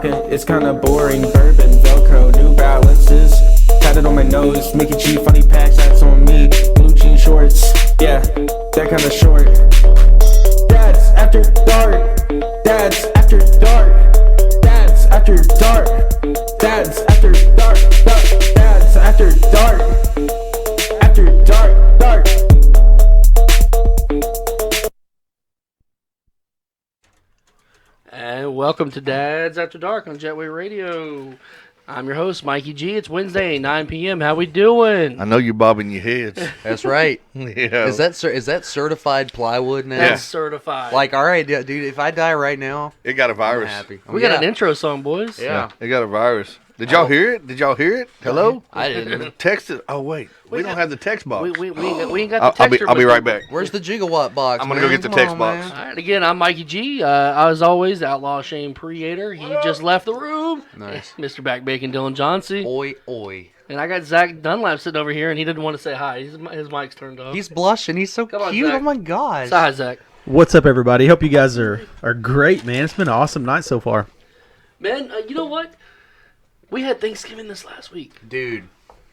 talking, it's kinda boring. Bourbon, Velcro, New Balances. Tatted on my nose, Mickey G, funny packs, that's on me. Blue jean shorts, yeah, that kinda short. Dads after dark, dads after dark, dads after dark, dads after dark, dads after dark, after dark, dark. And welcome to Dads After Dark on Jetway Radio. I'm your host, Mikey G. It's Wednesday, 9 p.m. How we doing? I know you're bobbing your heads. That's right. Yeah. Is that certified plywood now? That's certified. Like, all right, dude, if I die right now, It got a I'm virus. happy. we got an intro song, boys. Yeah. It got a virus. Did y'all hear it? Did y'all hear it? Hello? I didn't. Text it. Oh, wait. We don't have the text box. We ain't got the I'll be texture. right back. Where's the gigawatt box? I'm gonna man? go get the Come text on, box. man. All right, again, I'm Mikey G. As always, the Outlaw Shane Creator. He just left the room. Nice. Mr. Back Bacon Dylan Johnson. Oi, oi. And I got Zach Dunlap sitting over here, and he didn't want to say hi. His mic's turned off. He's blushing. He's so Come on, cute. Zach. Oh my gosh. Say hi, Zach. What's up, everybody? Hope you guys are great, man. It's been an awesome night so far. Man, you know what? We had Thanksgiving this last week. Dude.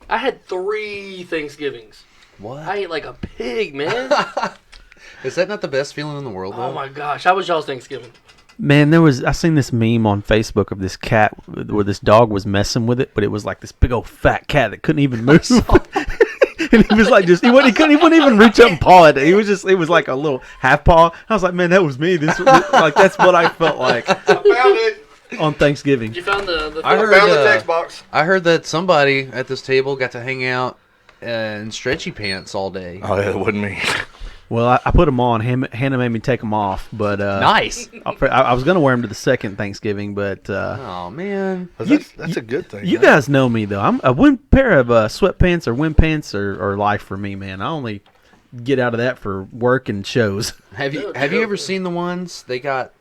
I had 3 Thanksgivings. What? I ate like a pig, man. Is that not the best feeling in the world, though? Oh my gosh. How was y'all's Thanksgiving? Man, I seen this meme on Facebook of this cat where this dog was messing with it, but it was like this big old fat cat that couldn't even move. And he was like, he wouldn't even reach up and paw at it. It was like a little half paw. I was like, man, that was me. That's what I felt like I found it. on Thanksgiving. You found the I heard, Found the text box. I heard that somebody at this table got to hang out in stretchy pants all day. Oh, yeah, it wasn't me. Well, I put them on. Hannah made me take them off, but Nice. I was gonna wear them to the second Thanksgiving, but Oh, man. That's a good thing. you huh? guys know me though. I'm a one pair of sweatpants or wind pants or life for me, man. I only get out of that for work and shows. Have you ever seen the ones they got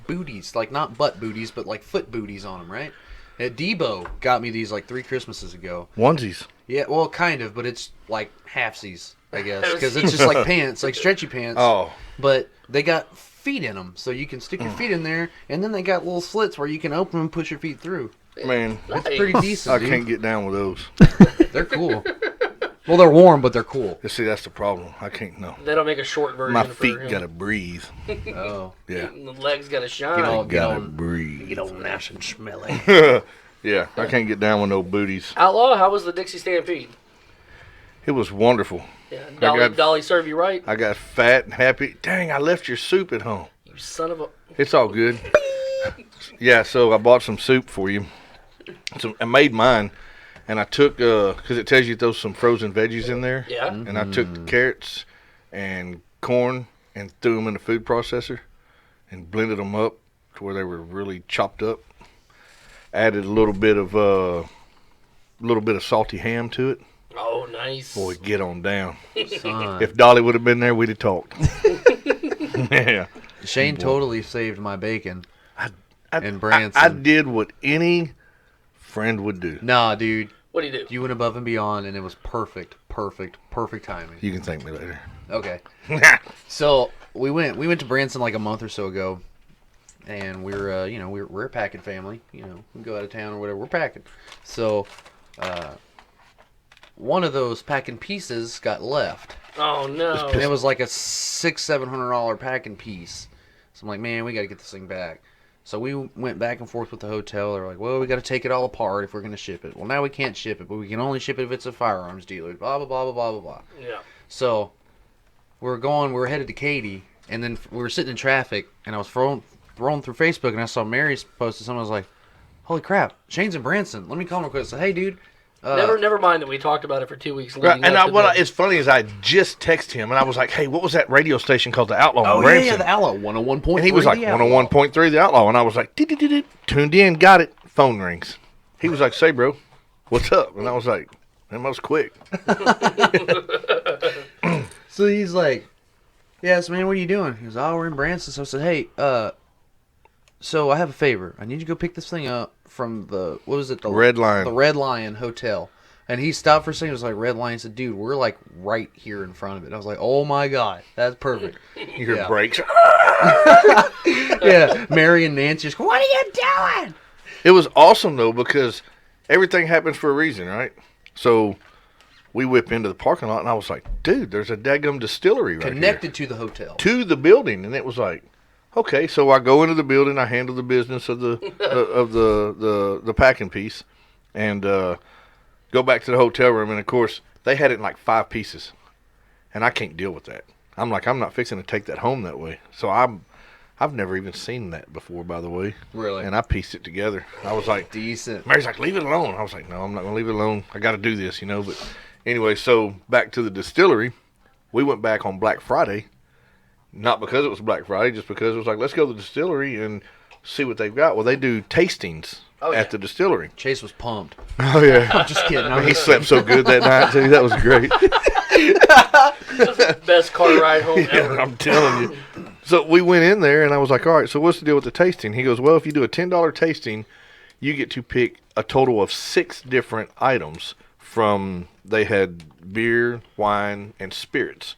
booties, like not butt booties but like foot booties on them, right? Debo got me these like 3 Christmases ago. Onesies. Yeah, well, kind of, but it's like halfsies, I guess, because it's just like pants, like stretchy pants. Oh. But they got feet in them, so you can stick your feet in there, and then they got little slits where you can open them and push your feet through. Man, It's pretty decent. I dude. can't get down with those. They're cool. Well, they're warm, but they're cool. You see, that's the problem. I can't know. They don't make a short version My for feet him. gotta breathe. Oh, Yeah. The legs gotta shine. Get all- Gotta on- breathe. get old nice and smelly. Yeah, I can't get down with no booties. Outlaw, how was the Dixie Stampede? It was wonderful. Yeah, got- Dolly served you right? I got fat and happy. Dang, I left your soup at home. You son of a... It's all good. Yeah, so I bought some soup for you. I made mine, and I took, because it tells you to throw some frozen veggies in there. Yeah? And I took the carrots and corn and threw them in the food processor and blended them up to where they were really chopped up. Added a little bit of salty ham to it. Oh, nice. Boy, get on down. Son. If Dolly would have been there, we'd have talked. Yeah. Shane totally saved my bacon. And I Branson. did what any friend would do. Nah, dude. What'd he do? You went above and beyond, and it was perfect timing. You can thank me later. Okay. So we went to Branson like a month or so ago, and we're a packing family. You know, we go out of town or whatever. We're packing. So, one of those packing pieces got left, Oh, no. and it was like a $600-700 packing piece. So I'm like, man, we got to get this thing back. So we went back and forth with the hotel. They're like, well, we got to take it all apart if we're going to ship it. Well, now we can't ship it, but we can only ship it if it's a firearms dealer. Blah, blah, blah, blah, blah, blah, blah. Yeah. So we were headed to Katy, and then we were sitting in traffic, and I was rolling through Facebook, and I saw Mary's posted something. I was like, holy crap, Shane's in Branson. Let me call him real quick. I said, hey, dude. Never mind that we talked about it for 2 weeks. Right, leading up to the- it's funny is I just texted him and I was like, "Hey, what was that radio station called? The Outlaw?" Oh, in yeah, Branson?" the Outlaw, 101.3. And he was like, The Outlaw. 101.3 The Outlaw, and I was like, tuned in, got it. Phone rings. He was like, "Say, bro, what's up?" And I was like, "That was quick." So he's like, yes, man, what are you doing? He goes, oh, we're in Branson. So I said, hey, so I have a favor. I need you to go pick this thing up from the, what was it? The Red Lion. The Red Lion Hotel. And he stopped for a second. He was like, Red Lion. He said, dude, we're like right here in front of it. I was like, oh my God, that's perfect. You hear Yeah. brakes. Yeah, Mary and Nancy just go, what are you doing? It was awesome though because everything happens for a reason, right? So we whip into the parking lot, and I was like, "Dude, there's a daggum distillery right Connected to the hotel. to the building," and it was like, "Okay." So I go into the building, I handle the business of the the packing piece, and go back to the hotel room, and of course they had it in like 5 pieces, and I can't deal with that. I'm like, I'm not fixing to take that home that way. So I've never even seen that before, by the way. Really? And I pieced it together. I was like, Decent. Mary's like, leave it alone. I was like, no, I'm not going to leave it alone. I got to do this, you know. But anyway, so back to the distillery. We went back on Black Friday. Not because it was Black Friday, just because it was like, let's go to the distillery and see what they've got. Well, they do tastings at the distillery. Chase was pumped. Oh, yeah. I'm just kidding. He slept so good that night, too. That was great. Best car ride home Yeah, ever. I'm telling you. So we went in there, and I was like, all right, so what's the deal with the tasting? He goes, well, if you do a $10 tasting, you get to pick a total of 6 different items from, they had beer, wine, and spirits.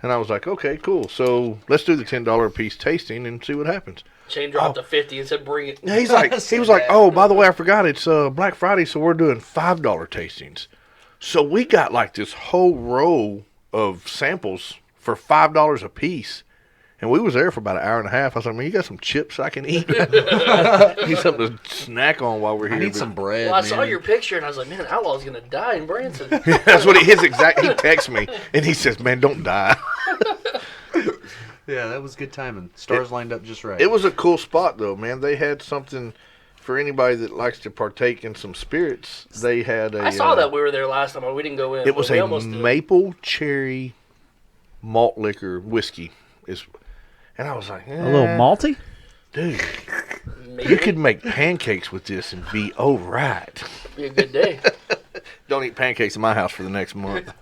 And I was like, okay, cool. So let's do the $10 a piece tasting and see what happens. Shane dropped to 50 and said, bring it. He was like, oh, by the way, I forgot, it's Black Friday, so we're doing $5 tastings. So we got like this whole row of samples for $5 a piece. And we was there for about an hour and a half. I was like, man, you got some chips I can eat? Need something to snack on while we're here. I need some bread. Well, I man. saw your picture, and I was like, man, Outlaw's going to die in Branson. That's what his exact. He texts me and he says, man, don't die. Yeah, that was good timing. Stars lined up just right. It was a cool spot, though, man. They had something for anybody that likes to partake in some spirits. They had a. I saw that we were there last time. We didn't go in. It was but we a almost did. maple cherry malt liquor whiskey. And I was like, A little malty. dude, Maybe. you could make pancakes with this and be all right. Be a good day. Don't eat pancakes in my house for the next month.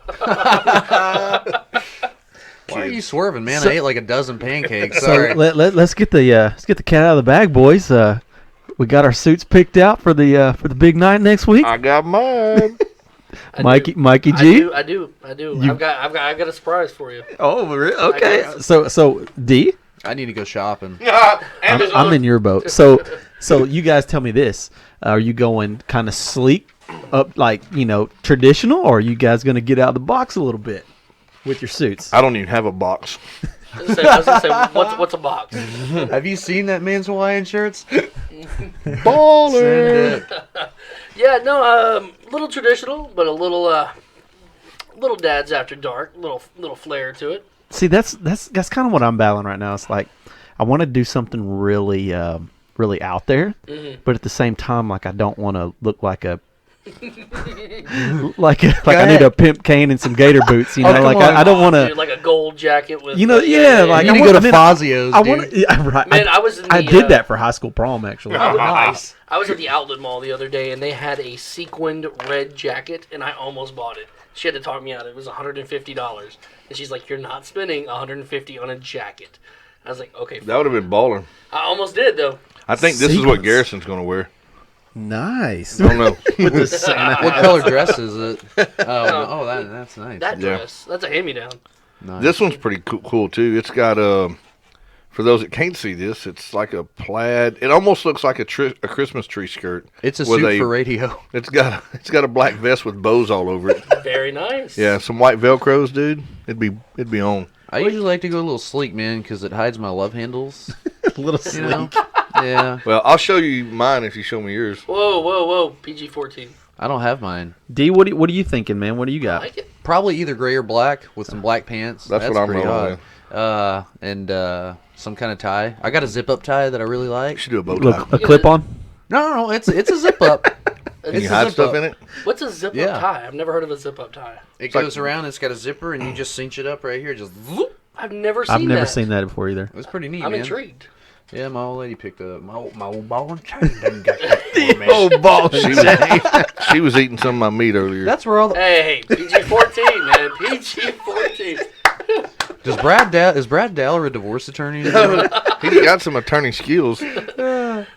Why are you swerving, man? So- I ate like a dozen pancakes. So Sorry. let's get the cat out of the bag, boys. We got our suits picked out for the big night next week. I got mine. Mikey G. I do. You- I've got a surprise for you. Oh, really? I Okay. got- So D, I need to go shopping. I'm in your boat. So you guys tell me this: are you going kind of sleek, up like traditional, or are you guys going to get out of the box a little bit with your suits? I don't even have a box. I was gonna say, what's a box? Have you seen that man's Hawaiian shirts? Baller. Yeah, no, little traditional, but a little dad's after dark, little flair to it. See, that's kind of what I'm battling right now. It's like I want to do something really really out there, but at the same time, like I don't want to look like a I need a pimp cane and some gator boots. You know, come like on. I don't want Dude, to. like a gold jacket with. Yeah, like You I need to go want- to I mean, Fazio's, I dude. want. Yeah, right. Man, I was in I the, did that for high school prom actually. Nice. I was at the outlet mall the other day, and they had a sequined red jacket, and I almost bought it. She had to talk me out. It was $150, and she's like, "You're not spending $150 on a jacket." I was like, "Okay." That would have been baller. I almost did though. I think this is what Sequins. Garrison's going to wear. Nice. I don't know. With the Santa. What color dress is it? Oh, that's nice. That Yeah. dress, that's a hand-me-down. Nice. This one's pretty cool too. It's got for those that can't see this, it's like a plaid. It almost looks like a Christmas tree skirt. It's a with suit for radio. It's got a black vest with bows all over it. Very nice. Yeah, some white Velcros, dude. It'd be on. I usually like to go a little sleek, man, because it hides my love handles. little You sleek. know? Yeah. Well, I'll show you mine if you show me yours. Whoa. PG-14. I don't have mine. D, what are you thinking, man? What do you I got? like it. Probably either gray or black with some black pants. That's what I'm pretty rolling hot. And some kind of tie. I got a zip up tie that I really like. You should do a bow tie. Look, a clip on. No, it's a zip up. Can It's you a hide zip stuff up. in it? What's a zip-up Yeah. tie? I've never heard of a zip-up tie. It like- goes around. It's got a zipper, and you just cinch it up right here. Just. Whoop. I've never seen I've never that. seen that before either. It was pretty neat, I'm man. intrigued. Yeah, my old lady picked up my old ball and chain. Done got that for me. Oh, ball. She was eating some of my meat earlier. That's where all the. Hey, PG-14, man. PG-14. Is Brad Dowler a divorce attorney? He's got some attorney skills.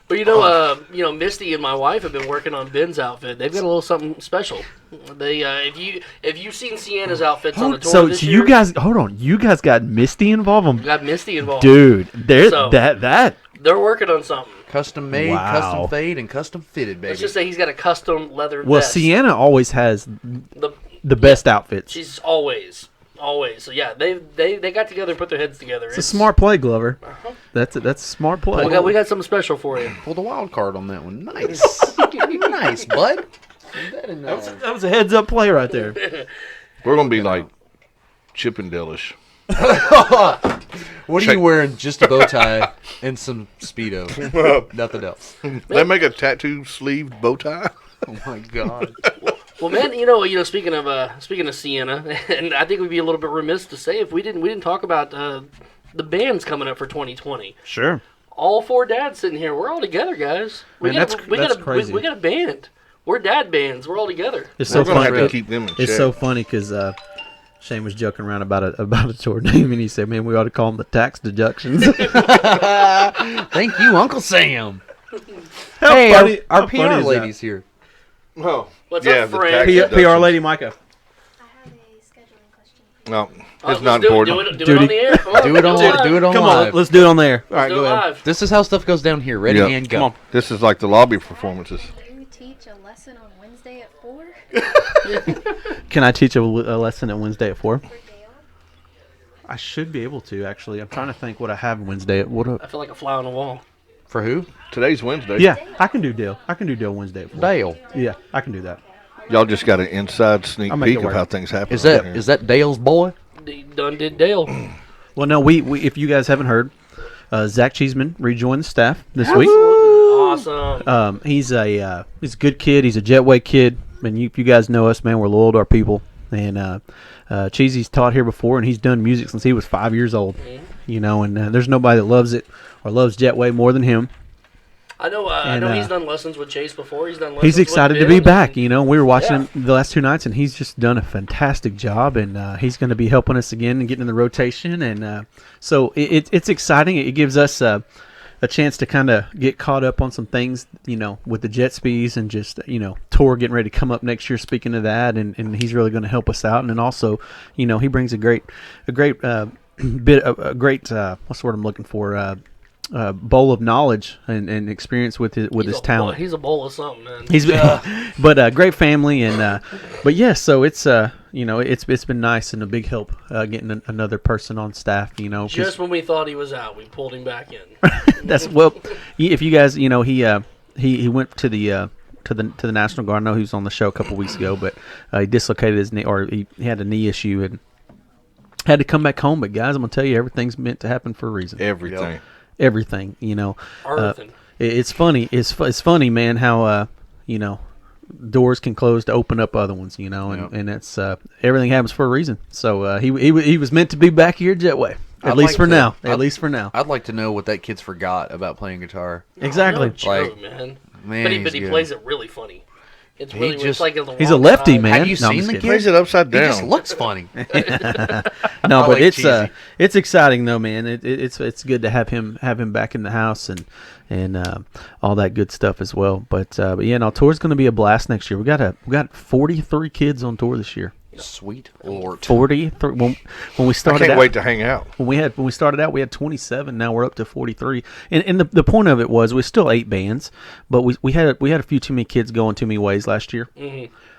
But Misty and my wife have been working on Ben's outfit. They've got a little something special. They, if you've seen Sienna's outfits on the tour So this you year, guys, hold on. You guys got Misty involved, got Misty involved. dude. There, So- that They're working on something. Custom made, Wow. custom fade, and custom fitted, baby. Let's just say he's got a custom leather Well, vest. Sienna always has The, the best outfits. she's always. So yeah, they got together and put their heads together. It's a smart play, Glover. That's a smart play. We got something special for you. Pulled a wild card on that one. Nice. Nice, bud. Very nice. That was a heads up play right there. We're gonna be like Chippendale-ish. What are you wearing? Just a bow tie and some Speedo. Nothing else. They make a tattoo sleeved bow tie. Oh my god. Well, man, speaking of Sienna, and I think we'd be a little bit remiss to say if we didn't talk about the bands coming up for 2020. Sure. All 4 dads sitting here. We're all together, guys. Man, that's crazy. We got a band. We're dad bands. We're all together. It's so We're gonna funny. have to keep them in check. It's so funny because Shane was joking around about a tour name, and he said, "Man, we ought to call them the tax deductions." Thank you, Uncle Sam. How Hey, funny- our how PR funny is that? lady's here. Oh, What's yeah, up, the Frank? tax PR deductions. lady Micah. I have a scheduling question for you. No, Oh, it's let's not do important. it on the air. Come on, Do it on Come live. on, let's do it on there. All right, Do go it ahead. live. This is how stuff goes down here. Ready Yeah. and go. Come on. This is like the lobby performances. Can you teach a lesson on Wednesday at 4 Can I teach a lesson at Wednesday at 4? for Dale? I should be able to, actually. I'm trying to think what I have Wednesday at what. I feel like a fly on the wall. For who? Today's Wednesday. Yeah, I can do Dale. I can do Dale Wednesday at 4. Dale. Yeah, I can do that. Y'all just got an inside sneak I'll make peek it of work. how things happen. Is around here. that Dale's boy? Done did Dale. Well, no, we if you guys haven't heard, Zach Cheeseman rejoined the staff this week. Awesome. He's a good kid. He's a Jetway kid. And if you guys know us, man, we're loyal to our people. And Cheesy's taught here before, and he's done music since he was 5 years old. You know, and there's nobody that loves it or loves Jetway more than him. I know. I and, know he's done lessons with Chase before. He's done. Lessons He's excited with to be Ben, back. and- You know, we were watching Yeah. him the last 2 nights, and he's just done a fantastic job. And he's going to be helping us again and getting in the rotation. And so it's exciting. It gives us a chance to kind of get caught up on some things, you know, with the jet skis and just, you know, tour getting ready to come up next year. Speaking of that, and he's really going to help us out. And then also, you know, he brings a great what's the word I'm looking for? Bowl of knowledge and experience with his He's talent. He's a bowl of something, man. He's but great family and but yeah, so it's you know, it's been nice and a big help getting another person on staff, you know. 'Cause Just when we thought he was out, we pulled him back in. that's if you guys, you know, he went to the National Guard. I know he was on the show a couple weeks ago, but he dislocated his knee, or he had a knee issue and had to come back home. But guys, I'm gonna tell you, everything's meant to happen for a reason. Everything. Everything, you know. Everything. It's funny. It's funny, man, how you know, doors can close to open up other ones, you know, and Yep. and it's everything happens for a reason. So he was meant to be back here at Jetway, at I'd least like for to- now. I'd- At least for now. I'd like to know what that kid's forgot about playing guitar. Exactly. No joke, man. Man, But he's he good. plays it really funny. It's He really just- it's like the He's a wrong lefty, side. man. Have you No, I'm seen just the kidding. kid? Plays it upside He down. just looks funny. No, I but like it's cheesy. it's exciting though, man. It's good to have him back in the house and all that good stuff as well. But yeah, no, tour's going to be a blast next year. We got 43 kids on tour this year. Sweet Lord. 43 when we I started can't out. wait to hang out. When we started out, we had 27. Now we're up to 43. And the point of it was we're still 8 bands, but we had a few too many kids going too many ways last year.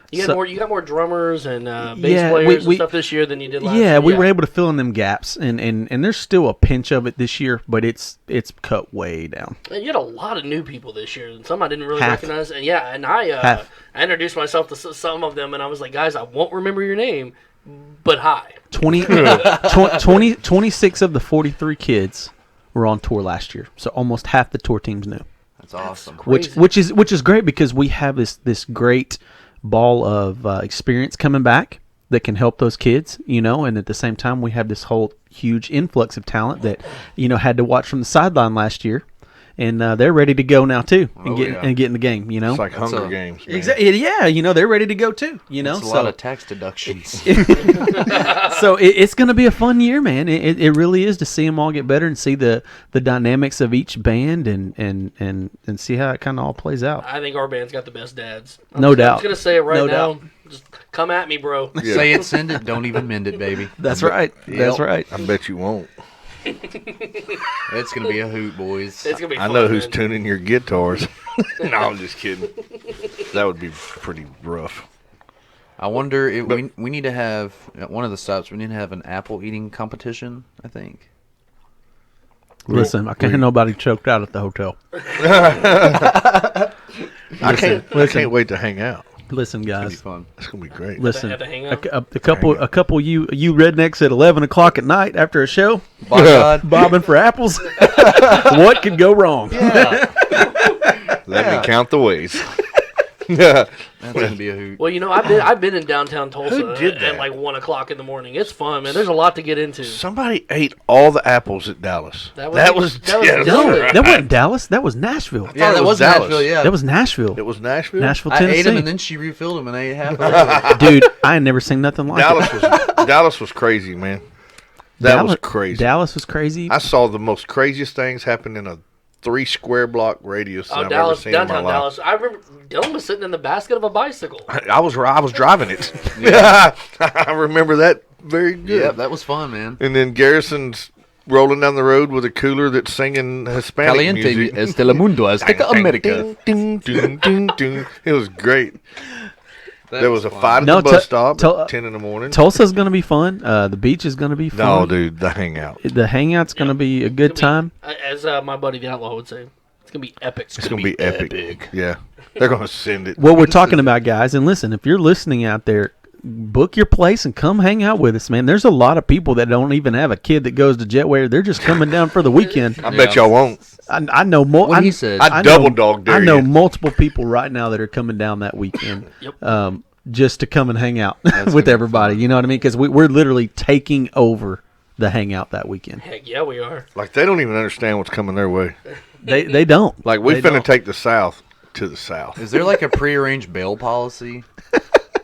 You got more drummers and bass Yeah, players we- and stuff this year than you did last year. Yeah, we were able to fill in them gaps, and there's still a pinch of it this year, but it's cut way down. And you had a lot of new people this year, and some I didn't really Half. recognize. And yeah, and I Half. I introduced myself to some of them, and I was like, guys, I won't remember your name, but hi. 26 of the 43 kids were on tour last year, so almost half the tour team's new. That's awesome. Crazy. Which is great because we have this great ball of experience coming back that can help those kids, you know, and at the same time we have this whole huge influx of talent that, you know, had to watch from the sideline last year, and they're ready to go now too and get in the game, you know. It's like Hunger a- Games. Man. Exactly. Yeah, you know, they're ready to go too, you know. That's a So lot of tax deductions. so it's going to be a fun year, man. It really is to see them all get better and see the dynamics of each band and see how it kind of all plays out. I think our band's got the best dads. No I'm doubt. just gonna say it right No now. doubt. Just come at me, bro. Yeah. Say it, send it, don't even mend it, baby. That's right. That's Yep. right. I bet you won't. It's gonna be a hoot, boys. It's gonna be. I Fun, know who's man. tuning your guitars. No, I'm just kidding. That would be pretty rough. I wonder if we need to have at one of the stops. We need to have an apple eating competition. I think. Listen, I can't hear nobody choked out at the hotel. I can't wait to hang out. Listen, It'll be guys. fun. It's gonna be great. Listen, At the hangout? a couple you rednecks at 11 o'clock at night after a show, By God. bobbing for apples. What could go wrong? Yeah. Let me count the ways. That's gonna be a hoot. Well, I've been in downtown Tulsa Who did at that? like 1 o'clock in the morning. It's fun, man. There's a lot to get into. Somebody ate all the apples at Dallas. That That was- was that was yes, Dylan. right. That wasn't Dallas. That was Nashville. Yeah, that it was was Dallas. Nashville. Yeah, That was Nashville. It was Nashville. Nashville, I Tennessee. ate them and then she refilled them and ate half of it. Dude, I ain't never seen nothing like Dallas it. was Dallas was crazy, man. That was crazy. Dallas was crazy. I saw the most craziest things happen in a 3 square block radius that Oh, I've Dallas, ever seen in my downtown life. Dallas. I remember Dylan was sitting in the basket of a bicycle. I was driving it. I remember that very good. Yeah, that was fun, man. And then Garrison's rolling down the road with a cooler that's singing Hispanic music. Telemundo, Azteca America. Ding, ding, ding, ding. It was great. There was a fight at No, the bus stop Tul- at 10 in the morning. Tulsa's gonna be fun. The beach is gonna be No, fun. dude, the hangout. The hangout's gonna be a good It's gonna time. be- As my buddy the Outlaw would say, it's gonna be epic. It's going to be epic. Yeah. They're going to send it. What we're talking about, guys, and listen, if you're listening out there, book your place and come hang out with us, man. There's a lot of people that don't even have a kid that goes to Jetway. They're just coming down for the weekend. I bet y'all won't. I know more. What he said. I double dog dare I know you. multiple people right now that are coming down that weekend. Yep. Just to come and hang out with everybody. You know what I mean? Because we're literally taking over the hangout that weekend. Heck yeah, we are. Like, they don't even understand what's coming their way. They don't. Like, we They finna don't. take the South to the South. Is there like a prearranged bail policy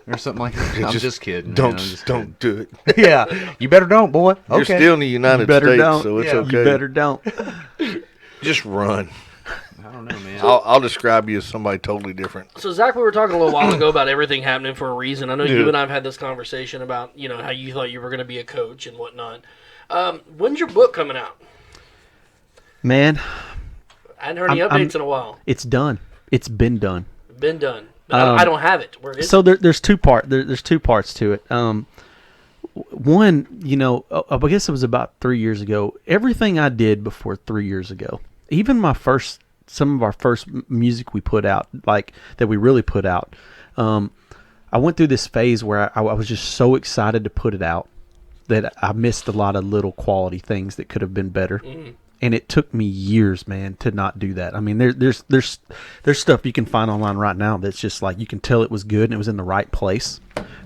or something like that? I'm just kidding. man. Don't I'm just don't do it. kidding. Yeah, you better don't, boy. You're Okay. still in the United better States, don't. so it's Yeah. okay. You better don't. Just run. I don't know, man. I'll describe you as somebody totally different. So Zach, we were talking a little while ago about everything happening for a reason. I know you Yeah. and I have had this conversation about how you thought you were going to be a coach and whatnot. When's your book coming out? Man, I hadn't heard any I'm- updates in a while. it's done. It's been done. Been done. But I don't have it. Where is So it? there's two parts to it. One, I guess it was about 3 years ago. Everything I did before 3 years ago, even some of our first music we put out, like that we really put out, I went through this phase where I was just so excited to put it out that I missed a lot of little quality things that could have been better. And it took me years, man, to not do that. I mean, there's stuff you can find online right now that's just like you can tell it was good and it was in the right place,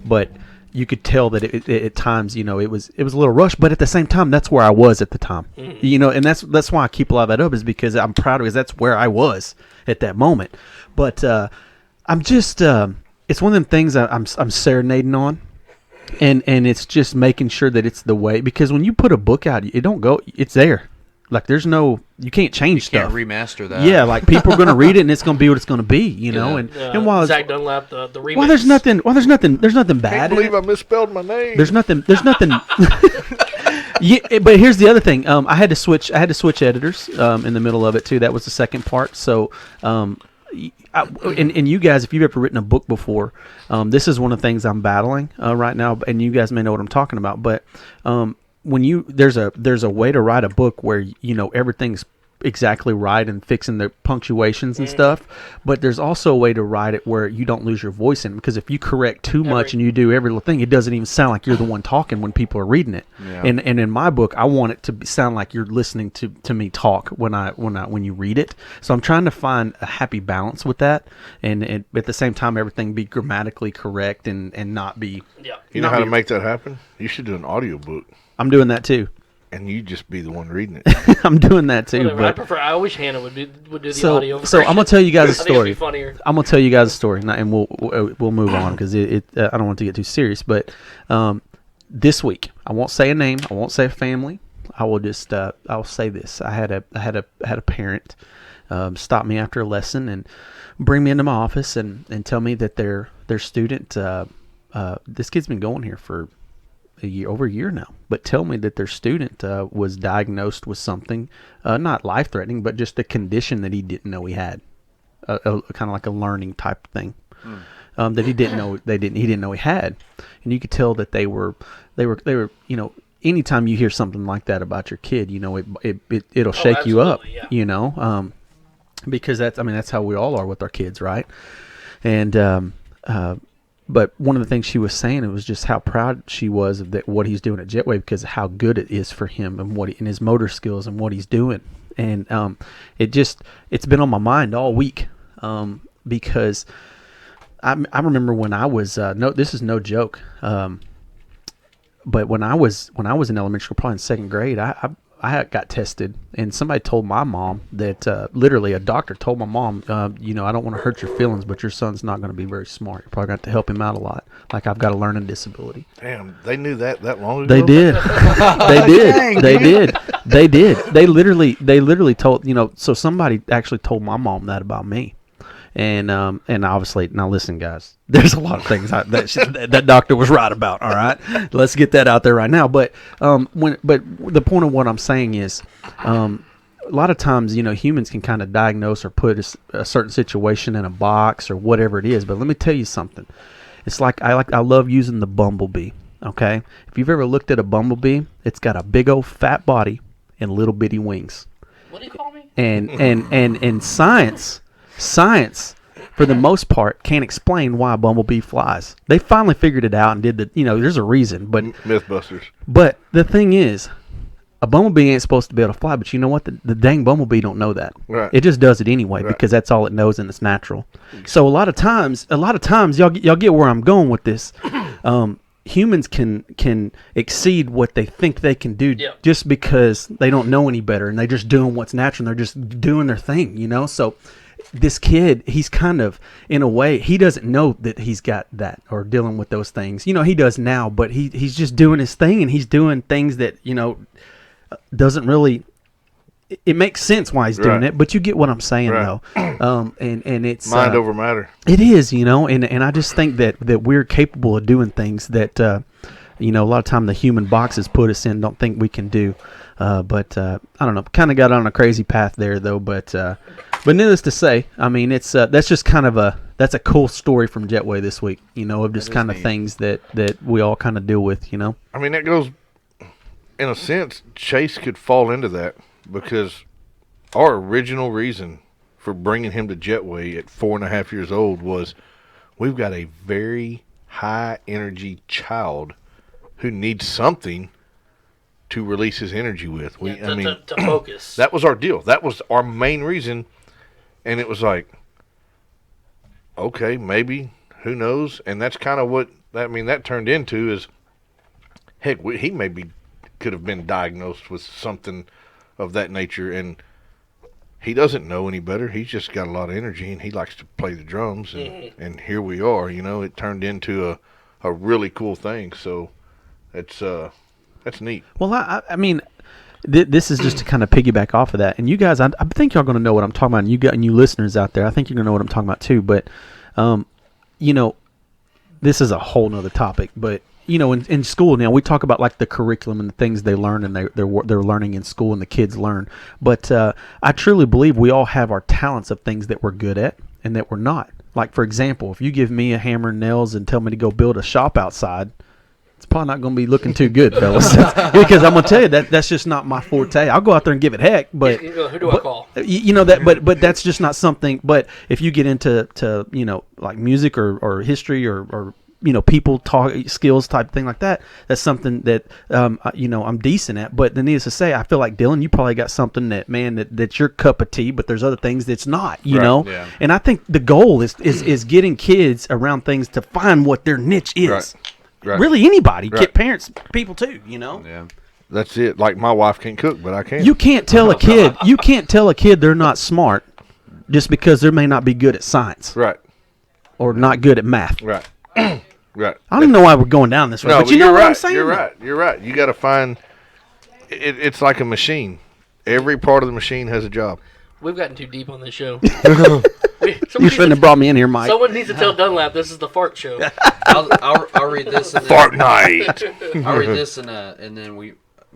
but you could tell that it at times, it was a little rushed. But at the same time, that's where I was at the time, and that's why I keep a lot of that up, is because I'm proud of it, because that's where I was at that moment. But I'm just it's one of them things I'm serenading on. And it's just making sure that it's the way, because when you put a book out, it's there. Like there's no, you can't change Can't stuff. remaster that. Yeah, like people are going to read it and it's going to be what it's going to be, Yeah. And while it's, Zach Dunlap, the remix. well, there's nothing bad. Can't in believe it. I misspelled my name. There's nothing. Yeah, but here's the other thing. I had to switch editors in the middle of it too. That was the second part. So, and you guys, if you've ever written a book before, this is one of the things I'm battling right now. And you guys may know what I'm talking about. But when there's a way to write a book where everything's exactly right and fixing the punctuations and stuff, but there's also a way to write it where you don't lose your voice in it, because if you correct too much and you do every little thing, it doesn't even sound like you're the one talking when people are reading it. Yeah. And in my book, I want it to sound like you're listening to me talk when you read it. So I'm trying to find a happy balance with that, and at the same time everything be grammatically correct and not be. Yeah. You know not how to be- make that happen? You should do an audiobook, I'm doing that too. and you just be the one reading it. I'm doing that too. Whatever. I wish Hannah would do the So audio. I'm gonna tell you guys a I think it'd story. be funnier. I'm gonna tell you guys a story, and we'll move on, because I don't want it to get too serious. But this week, I won't say a name, I won't say a family. I will just I'll say this: I had a parent stop me after a lesson and bring me into my office and tell me that their student, this kid's been going here for over a year now, but tell me that their student was diagnosed with something, not life-threatening, but just a condition that he didn't know he had, kind of like a learning type thing, that he didn't know he didn't know he had, and you could tell that they were anytime you hear something like that about your kid, it'll shake you up, yeah. Because that's how we all are with our kids, right? And but one of the things she was saying, it was just how proud she was of what he's doing at Jetway, because of how good it is for him and in his motor skills and what he's doing. And it's been on my mind all week, because I remember when I was this is no joke, but when I was in elementary school, probably in second grade, I got tested, and somebody told my mom that literally a doctor told my mom, I don't want to hurt your feelings, but your son's not going to be very smart. You're probably going to have to help him out a lot. Like, I've got a learning disability. Damn, they knew that long ago? They did. They did. They literally told, so somebody actually told my mom that about me. And obviously, now listen, guys, there's a lot of things that doctor was right about. All right, let's get that out there right now. But the point of what I'm saying is, a lot of times, humans can kind of diagnose or put a certain situation in a box or whatever it is. But let me tell you something. It's like I love using the bumblebee. Okay, if you've ever looked at a bumblebee, it's got a big old fat body and little bitty wings. What do you call me? And Science, for the most part, can't explain why a bumblebee flies. They finally figured it out and did there's a reason. But Mythbusters. But the thing is, a bumblebee ain't supposed to be able to fly. But you know what? The dang bumblebee don't know that. Right. It just does it anyway because that's all it knows and it's natural. So a lot of times, y'all get where I'm going with this. Humans can exceed what they think they can do just because they don't know any better and they're just doing what's natural and they're just doing their thing, So this kid, he's kind of, in a way, he doesn't know that he's got that or dealing with those things. He does now, but he's just doing his thing and he's doing things that, doesn't really, it makes sense why he's doing it, but you get what I'm saying though. And it's mind over matter. It is, and I just think that we're capable of doing things that, a lot of time the human boxes put us in don't think we can do. But I don't know, kind of got on a crazy path there though, but needless to say, I mean, it's that's just kind of that's a cool story from Jetway this week, of just kind of things that we all kind of deal with, I mean, that goes, in a sense, Chase could fall into that because our original reason for bringing him to Jetway at 4.5 years old was we've got a very high energy child who needs something to release his energy with. To focus. That was our deal. That was our main reason. And it was like, okay, maybe, who knows? And that's kind of what that turned into is, heck, he maybe could have been diagnosed with something of that nature, and he doesn't know any better. He's just got a lot of energy, and he likes to play the drums, and here we are. It turned into a really cool thing. So that's neat. Well, I mean, this is just to kind of piggyback off of that. And you guys, I think y'all going to know what I'm talking about. And you listeners out there, I think you're going to know what I'm talking about too. But, this is a whole nother topic. But, in school now, we talk about like the curriculum and the things they learn and they're learning in school and the kids learn. But I truly believe we all have our talents of things that we're good at and that we're not. Like, for example, if you give me a hammer and nails and tell me to go build a shop outside, it's probably not going to be looking too good, fellas. Because I'm going to tell you that's just not my forte. I'll go out there and give it heck, but who do I call? But that's just not something. But if you get into like music or history or people talk skills type thing like that, that's something that I'm decent at. But needless to say, I feel like Dylan, you probably got something that's your cup of tea, but there's other things that's not. Yeah. And I think the goal is getting kids around things to find what their niche is. Right. Really, anybody, parents, people too. Yeah. That's it. Like, my wife can't cook, but I can. You can't tell a kid. You can't tell a kid they're not smart just because they may not be good at science. Right. Or not good at math. Right. Right. I don't even know why we're going down this road. But you know what I'm saying? You're right. You're right. You got to find. It's like a machine. Every part of the machine has a job. We've gotten too deep on this show. You shouldn't have brought me in here, Mike. Someone needs to tell Dunlap this is the fart show. I'll read this. And Fart night. I'll read this and then we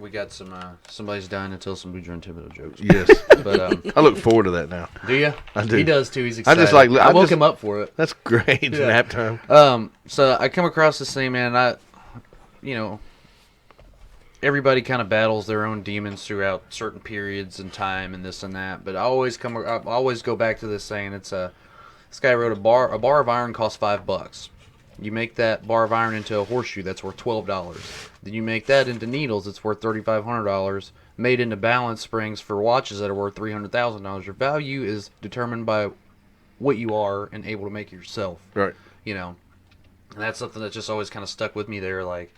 got some somebody's dying to tell some Boudreaux Thibodeau jokes. Yes. But I look forward to that now. do you? I do. He does too. He's I excited. just like- I I woke just- him up for it. That's great. It's nap time. So I come across this thing, man. Everybody kind of battles their own demons throughout certain periods in time and this and that. But I always go back to this saying. It's this guy wrote a bar of iron costs $5. You make that bar of iron into a horseshoe, that's worth $12. Then you make that into needles, it's worth $3,500. Made into balance springs for watches that are worth $300,000. Your value is determined by what you are and able to make it yourself. Right. And that's something that just always kind of stuck with me there. Like,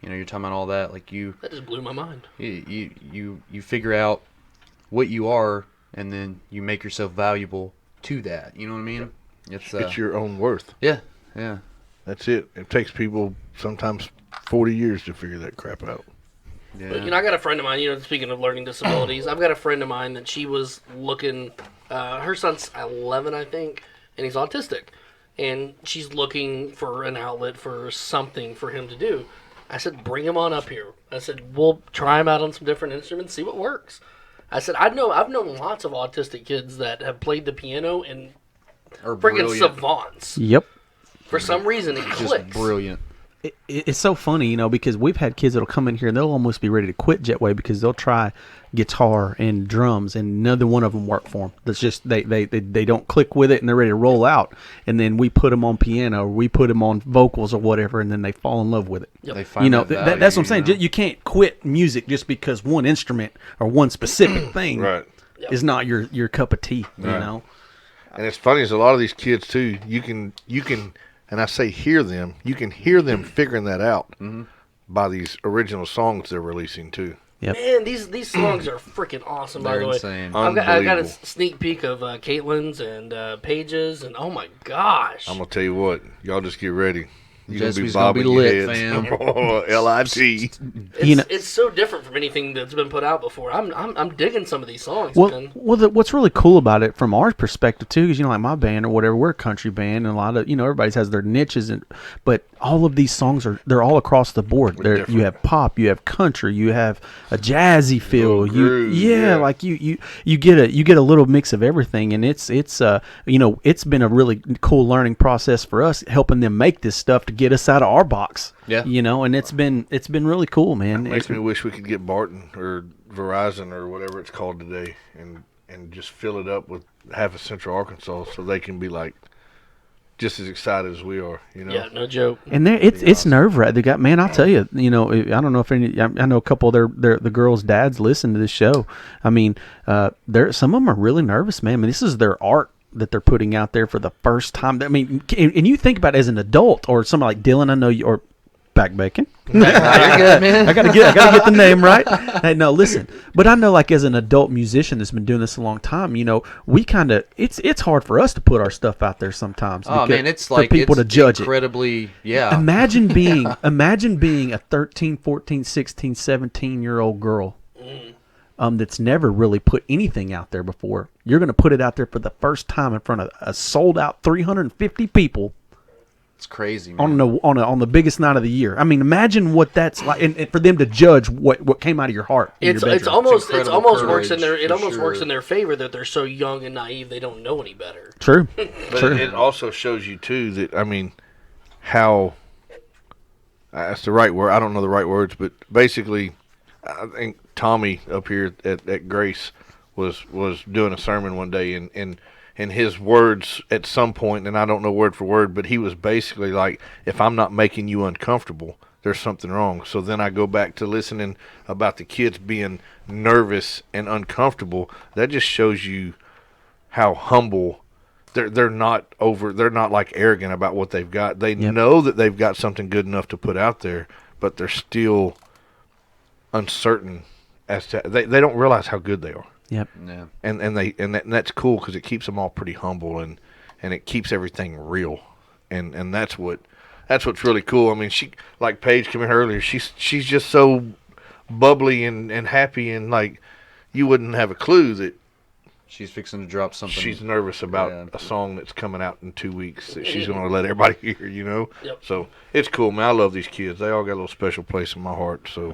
you're talking about all that. Like That just blew my mind. you figure out what you are, and then you make yourself valuable to that. You know what I mean? It's your own worth. Yeah. That's it. It takes people sometimes 40 years to figure that crap out. Yeah. But, I got a friend of mine, speaking of learning disabilities, I've got a friend of mine that she was looking, her son's 11, I think, and he's autistic. And she's looking for an outlet for something for him to do. I said, bring him on up here. I said, we'll try him out on some different instruments, see what works. I said, I've known lots of autistic kids that have played the piano and Or friggin' brilliant. savants. Yep. For some reason, it Just clicks. brilliant. It's so funny, because we've had kids that'll come in here and they'll almost be ready to quit Jetway because they'll try guitar and drums and neither one of them work for them. That's just they don't click with it and they're ready to roll out. And then we put them on piano or we put them on vocals or whatever, and then they fall in love with it. They find that value, that's what I'm saying. You can't quit music just because one instrument or one specific thing Right. is not your cup of tea. You Right. know. And it's funny is a lot of these kids too. You can, and I say hear them. You can hear them figuring that out by these original songs they're releasing too. Man, these songs are freaking awesome, by They're the way. insane. I got a Unbelievable. sneak peek of Caitlin's and Paige's, and oh my gosh. I'm gonna tell you what, y'all just get ready. You're Jesse's gonna be lit, fam. L-I-T. It's so different from anything that's been put out before. I'm digging some of these songs, man. What's really cool about it from our perspective too, because like my band or whatever, we're a country band, and a lot of everybody has their niches, but all of these songs they're all across the board. You have pop, you have country, you have a jazzy feel, groove, like you get a little mix of everything, and it's been a really cool learning process for us, helping them make this stuff to get us out of our box. Yeah. And it's been really cool, man. Makes me wish we could get Barton or Verizon or whatever it's called today, and just fill it up with half of Central Arkansas, so they can be like just as excited as we are. Yeah, no joke. And it's nerve wracking. They got, man, I'll tell you, I don't know if I know a couple of the girls' dads listen to this show. I mean, some of them are really nervous, man. I mean, this is their art that they're putting out there for the first time. I mean, and you think about it as an adult or somebody like Dylan, I know you, or Back Bacon. You're good, man. I gotta get the name right. Hey, no, listen. But I know, like, as an adult musician that's been doing this a long time, we kind of it's hard for us to put our stuff out there sometimes. Oh man, it's for like people it's to judge incredibly, yeah. Imagine being a 13, 14, 16, 17-year-old girl that's never really put anything out there before. You're going to put it out there for the first time in front of a sold-out 350 people. It's crazy, man. On the biggest night of the year. I mean, imagine what that's like, and for them to judge what came out of your heart. It's bedroom. almost incredible works in their courage, for works sure. in their favor that they're so young and naive they don't know any better. True. But True. it also shows you too that, I mean, how that's the right word. I don't know the right words, but basically, I think Tommy up here at Grace was doing a sermon one day, and his words at some point, and I don't know word for word, but he was basically like, if I'm not making you uncomfortable, there's something wrong. So then I go back to listening about the kids being nervous and uncomfortable. That just shows you how humble. They're not like arrogant about what they've got. They know that they've got something good enough to put out there, but they're still uncertain as to they don't realize how good they are. Yep. Yeah. And that's cool because it keeps them all pretty humble and it keeps everything real. And that's what's really cool. I mean, she, like Paige came in earlier, she's just so bubbly and happy, and like you wouldn't have a clue that She's fixing to drop something. She's nervous about Yeah. a song that's coming out in 2 weeks that she's going to let everybody hear, Yep. So it's cool, man. I love these kids. They all got a little special place in my heart. So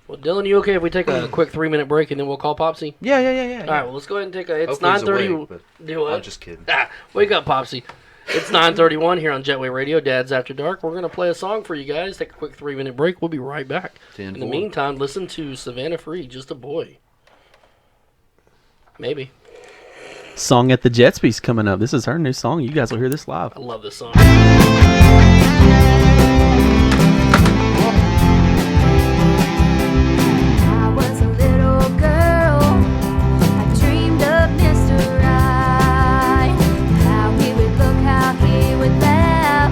Well, Dylan, you okay if we take a quick 3-minute break and then we'll call Popsy? Yeah. All right, well, let's go ahead and take a. It's Hopefully he's 9:30. awake, but Do what? I'm just kidding. Wake up, Popsy. It's 9:31 here on Jetway Radio, Dad's After Dark. We're going to play a song for you guys. Take a quick 3-minute break. We'll be right back. 10-4. In the meantime, listen to Savannah Free, Just a Boy. Maybe. Song at the Jetsby's coming up. This is her new song. You guys will hear this live. I love this song. I was a little girl. I dreamed of Mr. Right. How he would look, how he would laugh,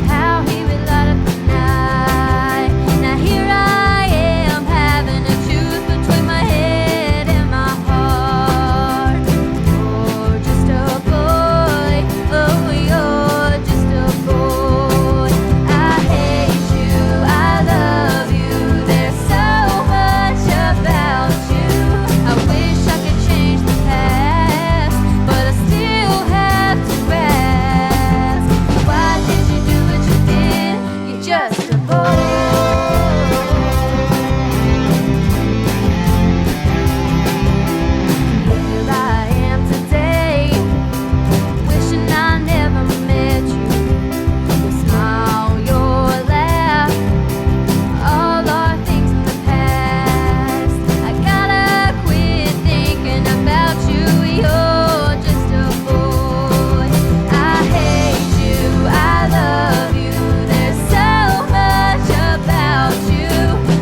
how he would light up the night. Now here I am, having to choose between my head and my heart. You're just a boy, oh, you're just a boy. I hate you, I love you. There's so much about you. I wish I could change the past, but I still have to ask. Why did you do what you did? You're just a boy. Here I am today, wishing I never met you. Your smile, your laugh, all are things in the past. I gotta quit thinking about you. You're just a boy. I hate you, I love you. There's so much about you.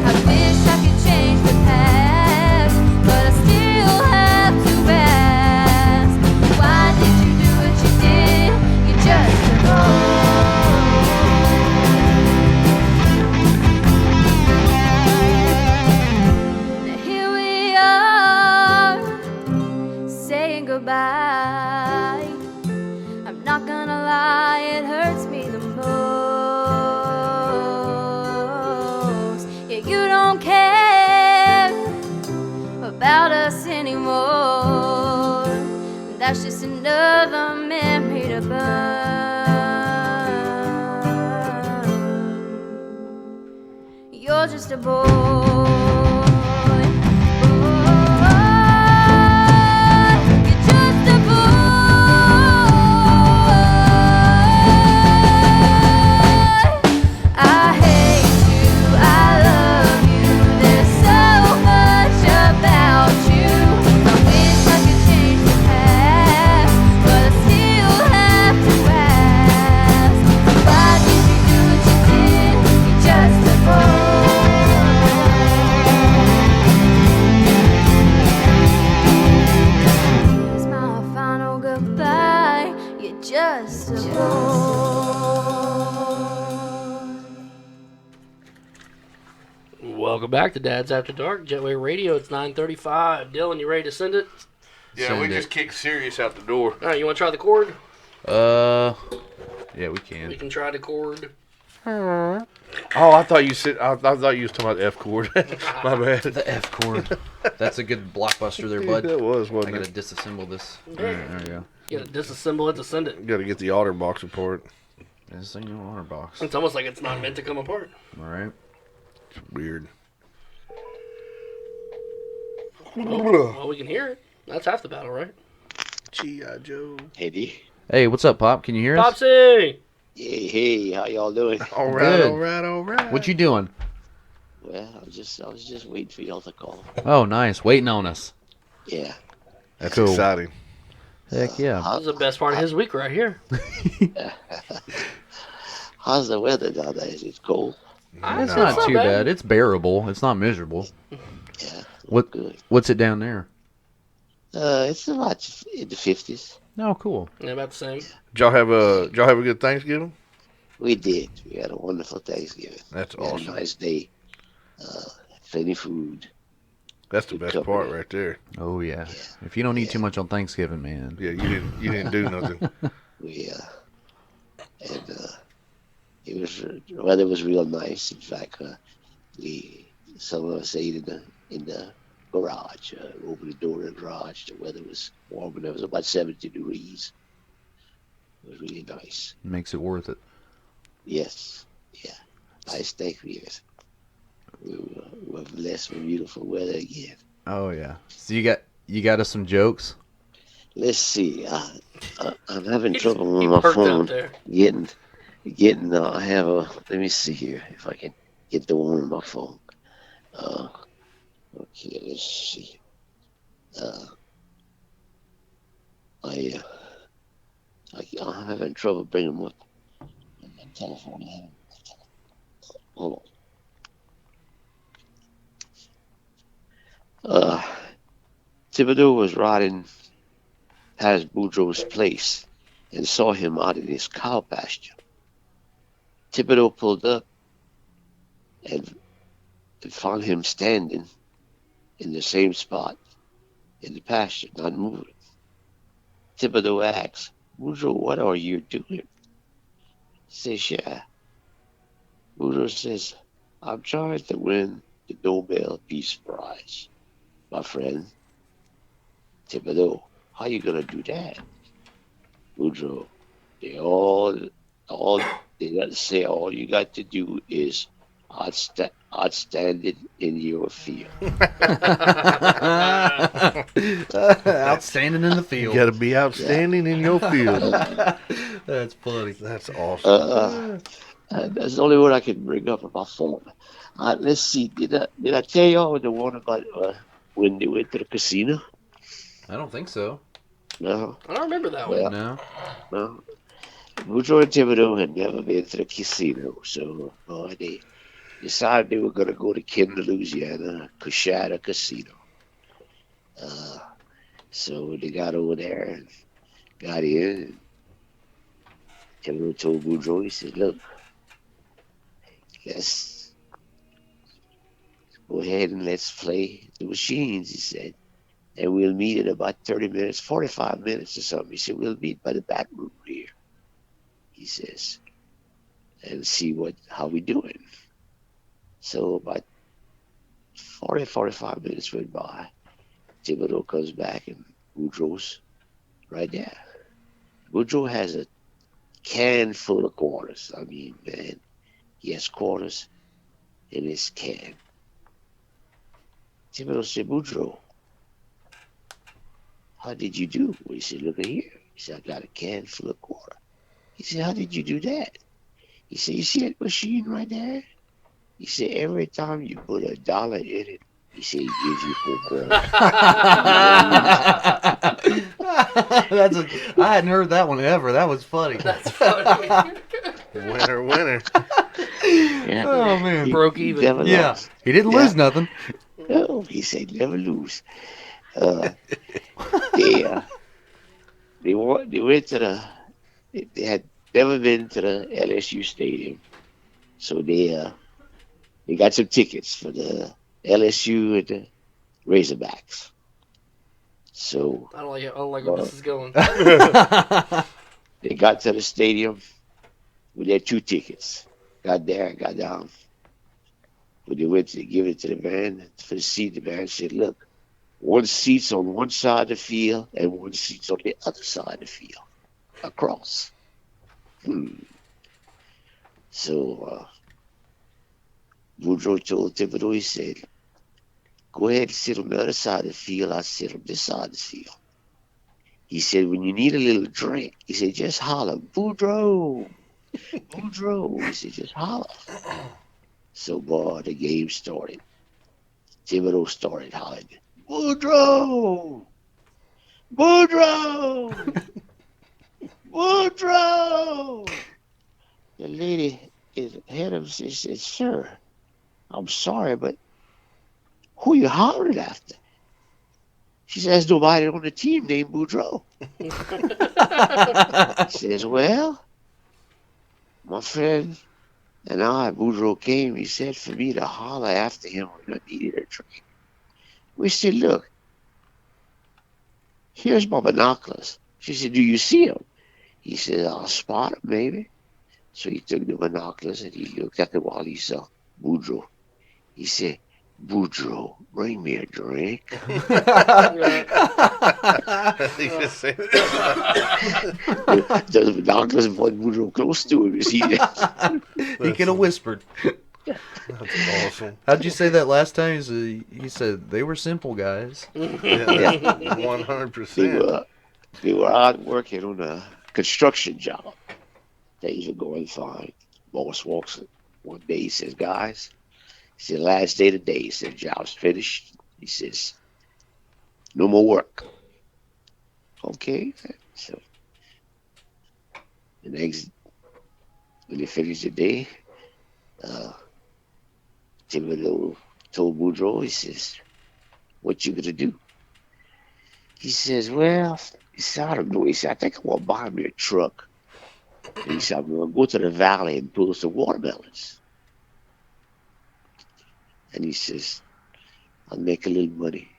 I wish I could change the past, but I still have to ask. Why did you do what you did? You're just a boy. Now here we are, saying goodbye. I'm not gonna lie, it hurts me the most. Yeah, you don't care about us anymore. That's just another memory to burn. You're just a boy. You're just a boy. I hate you, I love you. There's so much about you. I wish I could change the past, but I still have to ask. Why did you do what you did? You're just a boy. Here's my final goodbye. You're just a boy. Welcome back to Dad's After Dark, Jetway Radio. It's 9:35. Dylan, you ready to send it? yeah, Send we it. just kicked Sirius out the door. All right, you want to try the chord? Yeah, we We can. can try the chord. Oh, I thought you said. I thought you was talking about the F chord. My bad. The F chord. That's a good blockbuster there, bud. That was, I wasn't gotta it? disassemble this. Okay. Alright, there we go. You gotta disassemble it to send it. Got to get the OtterBox apart. This thing in water box. It's almost like it's not meant to come apart. Alright. It's weird. Well, we can hear it. That's half the battle, right? G.I. Joe. Eddie. Hey, what's up, Pop? Can you hear us? Popsy! Hey, how y'all doing? All right, Good. all right, all right. What you doing? Well, I was just waiting for y'all to call. Oh, nice. Waiting on us. Yeah. That's Cool. exciting. Heck yeah. This is the best part of his week right here. How's the weather down there? Is it cold? It's not too bad. It's bearable. It's not miserable. Yeah. What? Good. What's it down there? It's about in the 50s. Oh, cool. Yeah, about the same. Did y'all have a good Thanksgiving? We did. We had a wonderful Thanksgiving. That's We had awesome. a nice day. Plenty food. That's the best part right there. Oh yeah. If you don't eat too much on Thanksgiving, man. Yeah, you didn't do nothing. We it was the weather was real nice. In fact, some of us ate in the garage. Opened the door of the garage. The weather was warm, and it was about 70 degrees. It was really nice. Makes it worth it. Yes, yeah. Nice day for years. We're blessed with beautiful weather again. Oh yeah. So you got us some jokes? Let's see. I'm having He's- trouble he with my perked out phone. there. Getting. I have a. Let me see here if I can get the one on my phone. Okay, let's see. I'm having trouble bringing my telephone. Hold on. Thibodeau was riding past Boudreaux's place and saw him out in his cow pasture. Thibodeau pulled up and found him standing in the same spot in the pasture, not moving. Thibodeau asks, Boudreaux, what are you doing? He says, yeah. Boudreaux says, I'm trying to win the Nobel Peace Prize, my friend. Thibodeau, how you gonna do that? Boudreaux, they got to say all you got to do is outstanding in your field. Outstanding in the You field. got to be outstanding in your field. That's funny. That's awesome. That's the only one I can bring up on my phone. Let's see. Did I tell y'all the one about when they went to the casino? I don't think so. No, I don't remember that Well, one. No. no. Boudreaux and Thibodeau had never been to the casino, so they decided they were going to go to Kenner, Louisiana, Coshada Casino. So they got over there and got in. And Thibodeau told Boudreaux, he said, look, let's go ahead and let's play the machines, he said. And we'll meet in about 30 minutes, 45 minutes or something. He said, we'll meet by the back room here, he says, and see how we doing. So about 40, 45 minutes went by. Thibodeau comes back and Boudreaux's right there. Boudreaux has a can full of quarters. I mean, man, he has quarters in his can. Thibodeau said, Boudreaux, how did you do? Well, he said, look at here. He said, I got a can full of quarter. He said, how did you do that? He said, you see that machine right there? He said, every time you put $1 in it, he said, he gives you 4 quarters. I hadn't heard that one ever. That was funny. That's funny. Winner, winner. Yeah. Oh man. He- Broke he even. never Yeah. lost. He didn't Yeah. lose nothing. No, he said never lose. They went to they had never been to the LSU stadium, so they got some tickets for the LSU and the Razorbacks. So I don't like where this is going. they got to the stadium with their 2 tickets. Got there, got down. When they went to give it to the man for the seat, the man said, look, 1 seat's on one side of the field and 1 seat's on the other side of the field. Across. So Boudreaux told Thibodeau, he said, go ahead and sit on the other side of the field. I'll sit on this side of the field. He said, when you need a little drink, he said, just holler, Boudreaux, Boudreaux. He said, just holler. So, boy, the game started. Thibodeau started hollering, Boudreaux! Boudreaux! Boudreaux! The lady ahead of him said, sir, I'm sorry, but who you hollering after? She says, there's nobody on the team named Boudreaux. He says, well, my friend and I, Boudreaux came, he said for me to holler after him when I needed a drink. We said, look, here's my binoculars. She said, do you see him? He said, I'll spot him, maybe. So he took the binoculars and he looked at them while he saw Boudreaux. He said, Boudreaux, bring me a drink. He just said, The dog doesn't want Boudreaux close to him. Is he? He could have whispered. that's awesome. How'd you say that last time? He said they were simple guys. Yeah, 100%. They were out working on a construction job. Things were going fine. Boss walks in one day. He says, "Guys," he said, "last day of the day." He said, "Job's finished." He says, "No more work." Okay. So the next, when they finished the day, Thibodeau told Boudreaux, he says, "What you gonna do?" He says, "Well," he said, "I don't know." He said, "I think I want to buy me a truck." And he said, "I'm going to go to the valley and pull some watermelons." And he says, "I'll make a little money."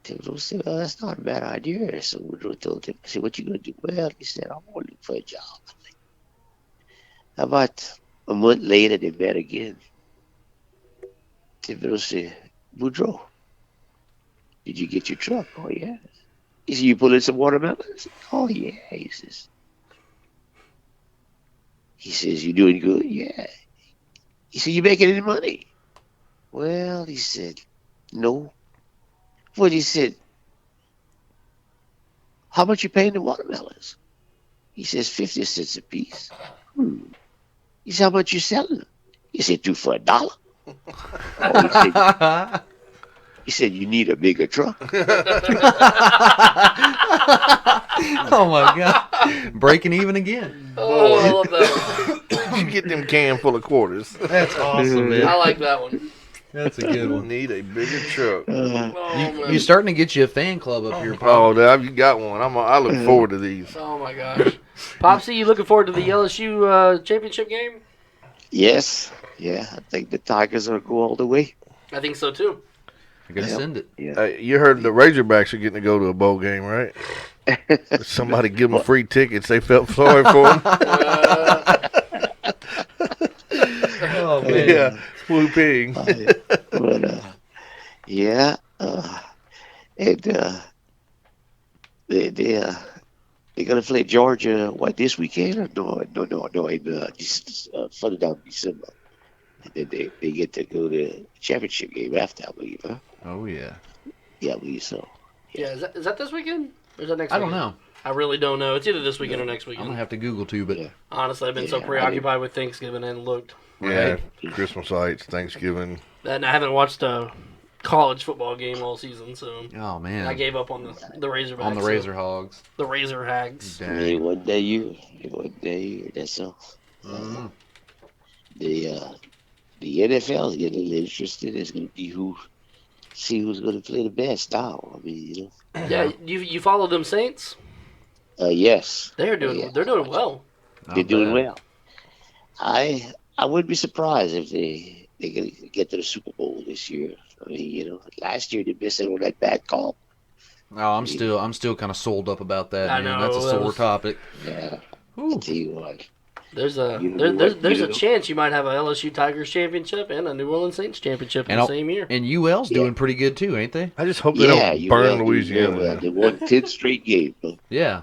Thibodeau said, "Well, that's not a bad idea." So Woodrow told him, I said, "What you going to do?" "Well," he said, "I'm going to look for a job." About a month later, they met again. Thibodeau said, "Boudreaux, did you get your truck?" "Oh, yeah." He said, "You pulling some watermelons?" "Oh, yeah." He says, "You doing good?" "Yeah." He said, "You making any money?" "Well," he said, "no." Well, he said, "How much you paying the watermelons?" He says, 50 cents a piece. He said, "How much you selling them?" He said, 2 for $1. Oh, he said, "You need a bigger truck." Oh my God! Breaking even again. Oh, I love that one. You get them can full of quarters. That's awesome, man. I like that one. That's a good one. Need a bigger truck. Oh, man. You're starting to get you a fan club up here, Oh, Pop. you got one. I look forward to these. Oh my gosh. Popsy, you looking forward to the LSU championship game? Yes. Yeah, I think the Tigers are going to go all the way. I think so too. I gotta send it. Yeah. You heard the Razorbacks are getting to go to a bowl game, right? Somebody give them free tickets. They felt sorry for them. Oh man. Yeah, whooping. But, yeah. And they're going to play Georgia, this weekend? Or no, further down in December. And then they get to go to the championship game after, I believe, huh? Oh yeah. Yeah, I believe so. Yeah, is that this weekend? Or is that next I don't weekend? know. I really don't know. It's either this weekend or next I'm weekend. gonna have to Google too, but Yeah. Honestly, I've been so Yeah, preoccupied with Thanksgiving and looked. Yeah, Christmas lights, Thanksgiving. And I haven't watched a college football game all season, so oh man. I gave up on the Razorbacks. on the Razor Hogs. The Razor Hags. It wasn't that year. That's all. Mhm. The NFL is getting a little interested. It's going to be see who's going to play the best now. I mean, Yeah, you follow them Saints? Yes. They're doing Yeah. they're doing well. They're doing well. I wouldn't be surprised if they get to the Super Bowl this year. I mean, last year they missed it on that bad call. Oh, I'm still kind of sold up about that. I Man. know, That's a that sore was- topic. Yeah. Ooh. I'll tell you what. There's a You know there's what, there's you a know? chance you might have a LSU Tigers championship and a New Orleans Saints championship in And the I'll- same year. And UL's doing pretty good too, ain't they? I just hope they Yeah, don't you burn will. Louisiana. Well, they won 10 straight games. Huh? Yeah.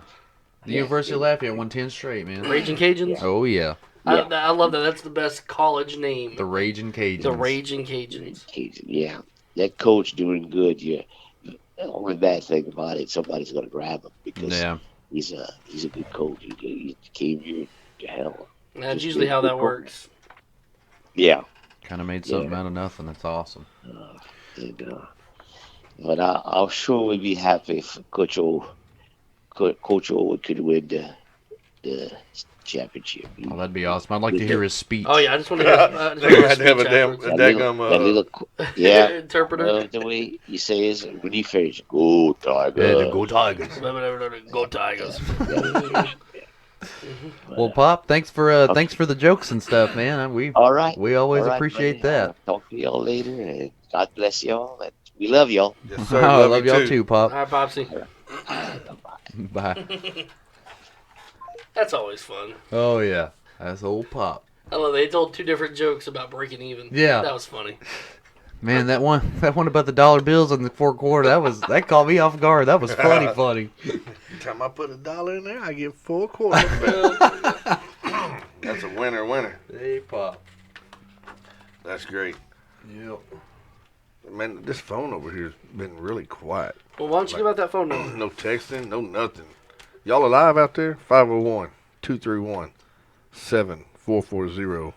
The Yeah. University of Lafayette won 10 straight, man. Raging Cajuns. Oh yeah. I love that. That's the best college name. The Raging Cajuns. The Raging Cajuns. Cajun, yeah. That coach doing good. Yeah. The only bad thing about it, somebody's going to grab him because Yeah. he's a good coach. He came here to hell. That's usually how that works. Yeah. Kind of made something Yeah. out of nothing. That's awesome. But I'll sure would be happy if Coach O could win the championship. Oh, that'd be awesome. I'd like to hear his speech. Oh yeah, I just want to hear. They had to have a damn That daggum. little, yeah. interpreter. The way he says when he finishes, "Go Tiger." Yeah, the Go Tigers. Go Tigers. Well, Pop, thanks for the jokes and stuff, man. We All right. we always All right, appreciate buddy. that. I'll talk to y'all later, and God bless y'all. And we love y'all. Yes, sir. I love you y'all too, Pop. All right, Popsy. Bye. That's always fun. Oh yeah, that's old Pop. I love they told two different jokes about breaking even. Yeah. That was funny. Man, that one about the dollar bills on the fourth quarter, that caught me off guard. That was funny. Every time I put $1 in there, I get 4 quarters. That's a winner. Hey, Pop. That's great. Yep. Man, this phone over here has been really quiet. Well, why don't you give out that phone number? No texting, no nothing. Y'all alive out there? 501-231-7440.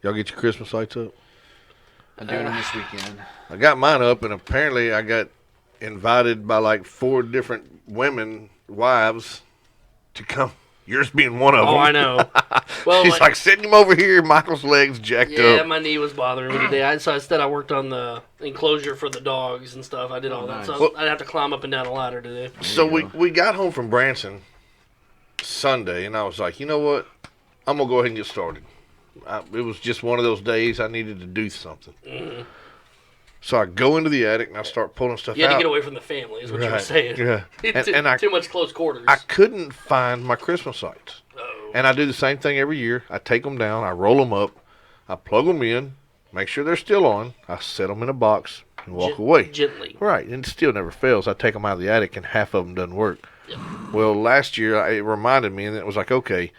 Y'all get your Christmas lights up? I'm doing them this weekend. I got mine up, and apparently I got invited by like 4 different women, wives, to come. Yours being one of them. Oh, I know. Well, She's like, sitting him over here, Michael's legs jacked yeah, up. my knee was bothering me today. So instead I worked on the enclosure for the dogs and stuff. I did all that. nice. So I'd have to climb up and down a ladder today. So we got home from Branson Sunday, and I was like, you know what? I'm going to go ahead and get started. It was just one of those days I needed to do something. Mm-hmm. So I go into the attic, and I start pulling stuff You had out. to get away from the family, is what you were Right, saying. yeah. And Too much close quarters. I couldn't find my Christmas lights. Uh-oh. And I do the same thing every year. I take them down, I roll them up, I plug them in, make sure they're still on. I set them in a box and walk away. Gently. Right, and it still never fails. I take them out of the attic, and half of them doesn't work. Well, last year, it reminded me, and it was like, okay,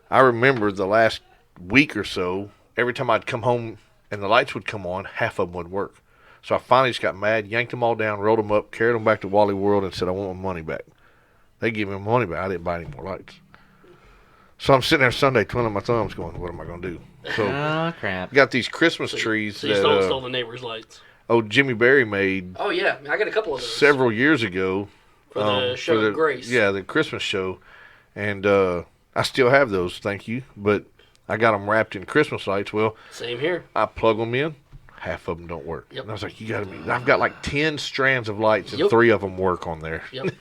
I remember the last week or so, every time I'd come home and the lights would come on, half of them would work. So I finally just got mad, yanked them all down, rolled them up, carried them back to Wally World, and said, I want my money back. They gave me my money back. I didn't buy any more lights. So I'm sitting there Sunday twiddling my thumbs going, what am I going to do? So Oh, crap. got these Christmas trees So you that stole the neighbor's lights. Jimmy Berry made Oh, yeah. I got a couple of those. several years ago. For the show of Grace. Yeah, the Christmas show. And I still have those, thank you. But I got them wrapped in Christmas lights. Well, Same here. I plug them in. Half of them don't work. Yep. And I was like, you got to be. I've got like 10 strands of lights, and Yep. 3 of them work on there. Yep.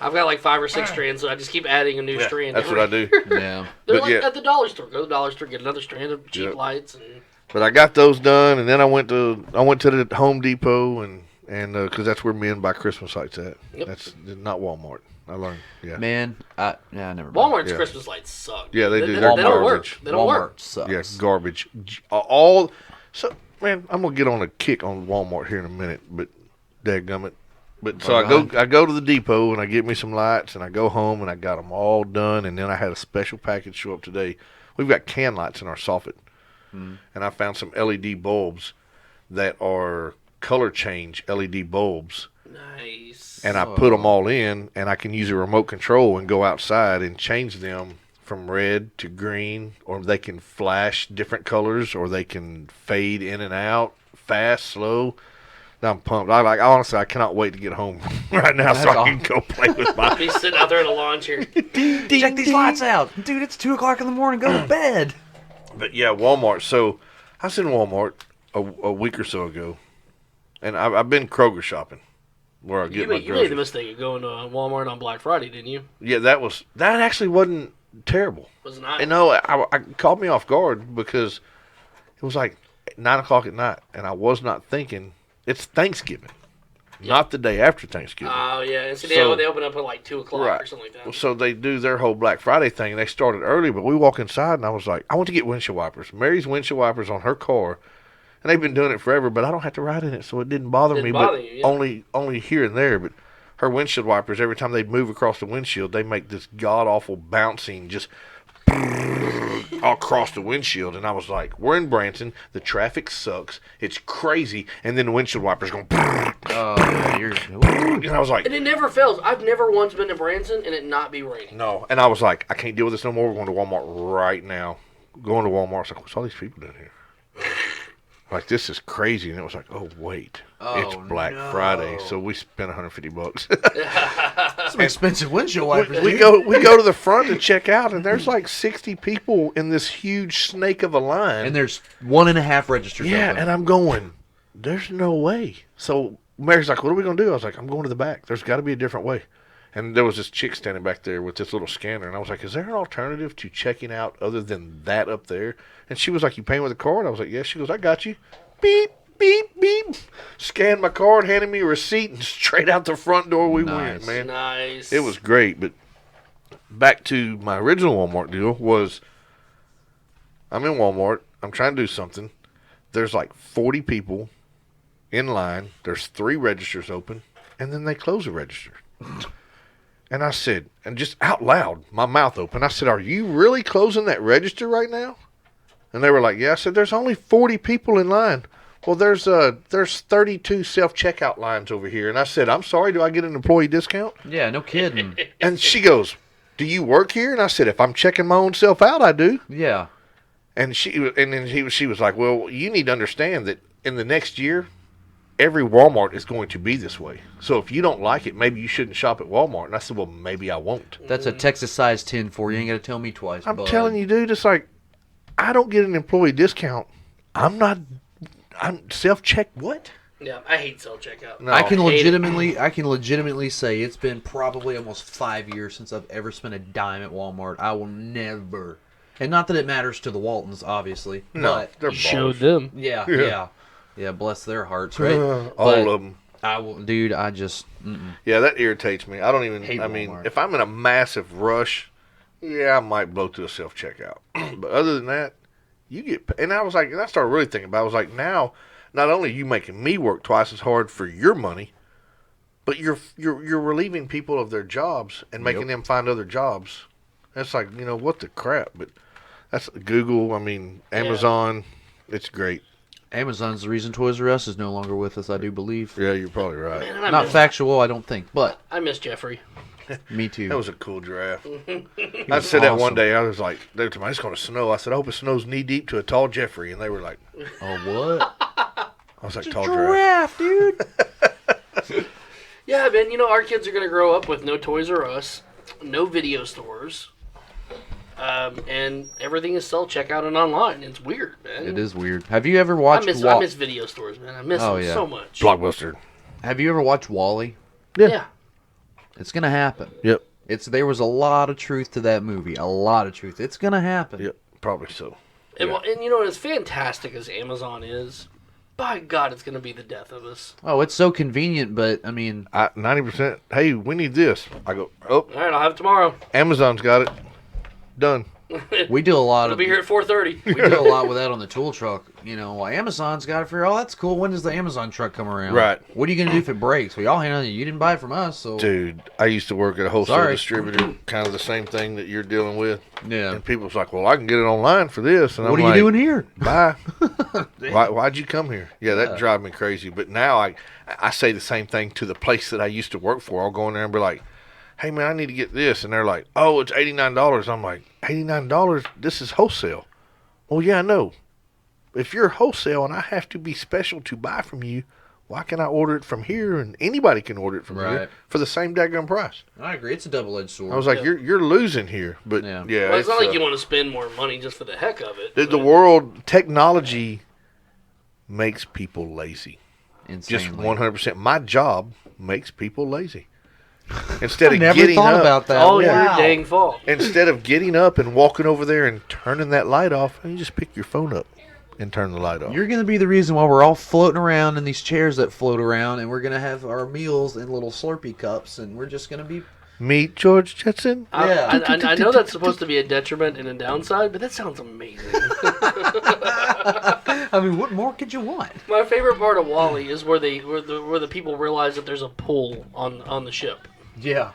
I've got like 5 or 6 strands, so I just keep adding a new strand. That's what I do. Yeah. They're But like yeah. at the dollar store. Go to the dollar store, get another strand of cheap Yep. lights. And But I got those done, and then I went to the Home Depot, and because that's where men buy Christmas lights at. Yep. That's not Walmart. I learned. Yeah. Man, I never. Walmart's Yeah. Christmas lights suck. Yeah, they do. They They're don't work. garbage. They don't work. Walmart sucks. Yeah, garbage. All so man, I'm gonna get on a kick on Walmart here in a minute, but dadgummit. But so I go to the depot and I get me some lights and I go home and I got them all done, and then I had a special package show up today. We've got can lights in our soffit, and I found some LED bulbs that are color change LED bulbs. Nice. And I put them all in, and I can use a remote control and go outside and change them from red to green, or they can flash different colors, or they can fade in and out, fast, slow. Now I'm pumped. Honestly, I cannot wait to get home right now so I can go play with my. Be sitting out there in a lawn chair. Check these lights out, dude. It's 2:00 in the morning. Go to bed. But yeah, Walmart. So I was in Walmart a week or so ago, and I've been Kroger shopping, where I get my You made the groceries. mistake of going to Walmart on Black Friday, didn't you? Yeah, that actually wasn't terrible. Was it not? And no, I caught me off guard because it was like 9:00 at night, and I was not thinking it's Thanksgiving, not the day after Thanksgiving. Oh, yeah. And so, So- they open up at like 2 o'clock or Right. something like that. So they do their whole Black Friday thing, and they started early, but we walk inside, and I was like, I want to get windshield wipers. Mary's windshield wipers on her car, and they've been doing it forever, but I don't have to ride in it, so it didn't bother Didn't me. bother But you, yeah. only here and there. But her windshield wipers, every time they move across the windshield, they make this god awful bouncing just across the windshield, and I was like, we're in Branson, the traffic sucks, it's crazy, and then the windshield wipers going, Oh, yeah, you're. and I was like, And it never fails. I've never once been to Branson and it not be raining. no, and I was like, I can't deal with this no more. We're going to Walmart right now. Going to Walmart, I was like, what's all these people doing here? Like, this is crazy. And it was like, oh wait, it's Oh, Black no. Friday, so we spent $150. Some expensive windshield wipers. we go to the front to check out, and there's like 60 people in this huge snake of a line. And there's 1.5 registers. Yeah, open. and I'm going, there's no way. So Mary's like, what are we going to do? I was like, I'm going to the back. There's got to be a different way. And there was this chick standing back there with this little scanner. And I was like, is there an alternative to checking out other than that up there? And she was like, you paying with a card? I was like, yes. She goes, I got you. Beep, beep, beep. Scanned my card, handed me a receipt, and straight out the front door we went, Nice. man. Nice. It was great. But back to my original Walmart deal was I'm in Walmart. I'm trying to do something. There's like 40 people in line. There's 3 registers open, and then they close a register. And I said, and just out loud, my mouth open, I said, "Are you really closing that register right now?" And they were like, "Yeah." I said, "There's only 40 people in line." "Well, there's 32 self-checkout lines over here." And I said, "I'm sorry, do I get an employee discount?" Yeah, no kidding. And she goes, "Do you work here?" And I said, "If I'm checking my own self out, I do." Yeah. And she was like, "Well, you need to understand that in the next year, every Walmart is going to be this way. So if you don't like it, maybe you shouldn't shop at Walmart." And I said, "Well, maybe I won't." That's a Texas size 10 for you. You ain't got to tell me twice. I'm bud. telling you, dude, it's like, I don't get an employee discount. I'm self-check. What? Yeah, I hate self checkout. No. I can Hate it. legitimately say it's been probably almost 5 years since I've ever spent a dime at Walmart. I will never. And not that it matters to the Waltons, obviously. No, But they're Showed ballers. them. yeah, bless their hearts, right? All But of them. I will, dude. I just Yeah, that irritates me. I don't even. Hate I mean, Walmart. if I'm in a massive rush, yeah, I might blow to a self checkout. But other than that, you get. And I was like, and I started really thinking about it. I was like, now, not only are you making me work twice as hard for your money, but you're relieving people of their jobs and making them find other jobs. That's like, what the crap. But that's Google. I mean, Amazon. It's great. Amazon's the reason Toys R Us is no longer with us. I do believe. Yeah, you're probably right. Man, I Not miss, factual, I don't think, but I miss Jeffrey. me too. That was a cool giraffe. I said that one awesome. day. I was like, they were telling me, "It's going to snow." I said, "I hope it snows knee deep to a tall Jeffrey." And they were like, Oh, what? I was like, "Tall giraffe." dude. Yeah, man, our kids are going to grow up with no Toys R Us, no video stores, and everything is self-checkout and online. It's weird, man. It is weird. Have you ever I watched miss video stores, man. I miss Oh, them yeah. so much. Blockbuster. Have you ever watched Wall-E? Yeah. It's gonna happen. Yep. There was a lot of truth to that movie. A lot of truth. It's gonna happen. Yep. Probably so. And as fantastic as Amazon is, by God, it's going to be the death of us. Oh, it's so convenient, but I mean, 90%. Hey, we need this. I go, oh, All right, I'll have it tomorrow. Amazon's got it. Done. we do a lot It'll of be here at 4:30. we do a lot with that on the tool truck. Amazon's got it for you. Oh, that's cool. When does the Amazon truck come around? Right. What are you gonna do if it breaks? We all handle it. You didn't buy it from us, so Dude, I used to work at a wholesale Sorry. distributor, kind of the same thing that you're dealing with. yeah. And people's like, "Well, I can get it online for this." And What I'm are you like, doing here? Bye. Why'd you come here? Yeah, that drives me crazy. But now I say the same thing to the place that I used to work for. I'll go in there and be like, "Hey, man, I need to get this." And they're like, "Oh, it's $89. I'm like, $89? This is wholesale. Well, yeah, I know. If you're wholesale and I have to be special to buy from you, why can't I order it from here and anybody can order it from Right. here for the same daggone price?" I agree. It's a double-edged sword. I was like, "You're losing here." But Yeah. yeah, Well, it's not like you want to spend more money just for the heck of it. the but- world technology makes people lazy. Just Insanely. 100%. My job makes people lazy. Instead of Never getting thought up, about that. all your Wow. dang fault. instead of getting up and walking over there and turning that light off, you just pick your phone up and turn the light off. You're going to be the reason why we're all floating around in these chairs that float around, and we're going to have our meals in little Slurpee cups, and we're just going to be... Meet George Jetson. Yeah. I know that's supposed to be a detriment and a downside, but that sounds amazing. I mean, what more could you want? My favorite part of Wall-E is where the people realize that there's a pool on the ship. Yeah.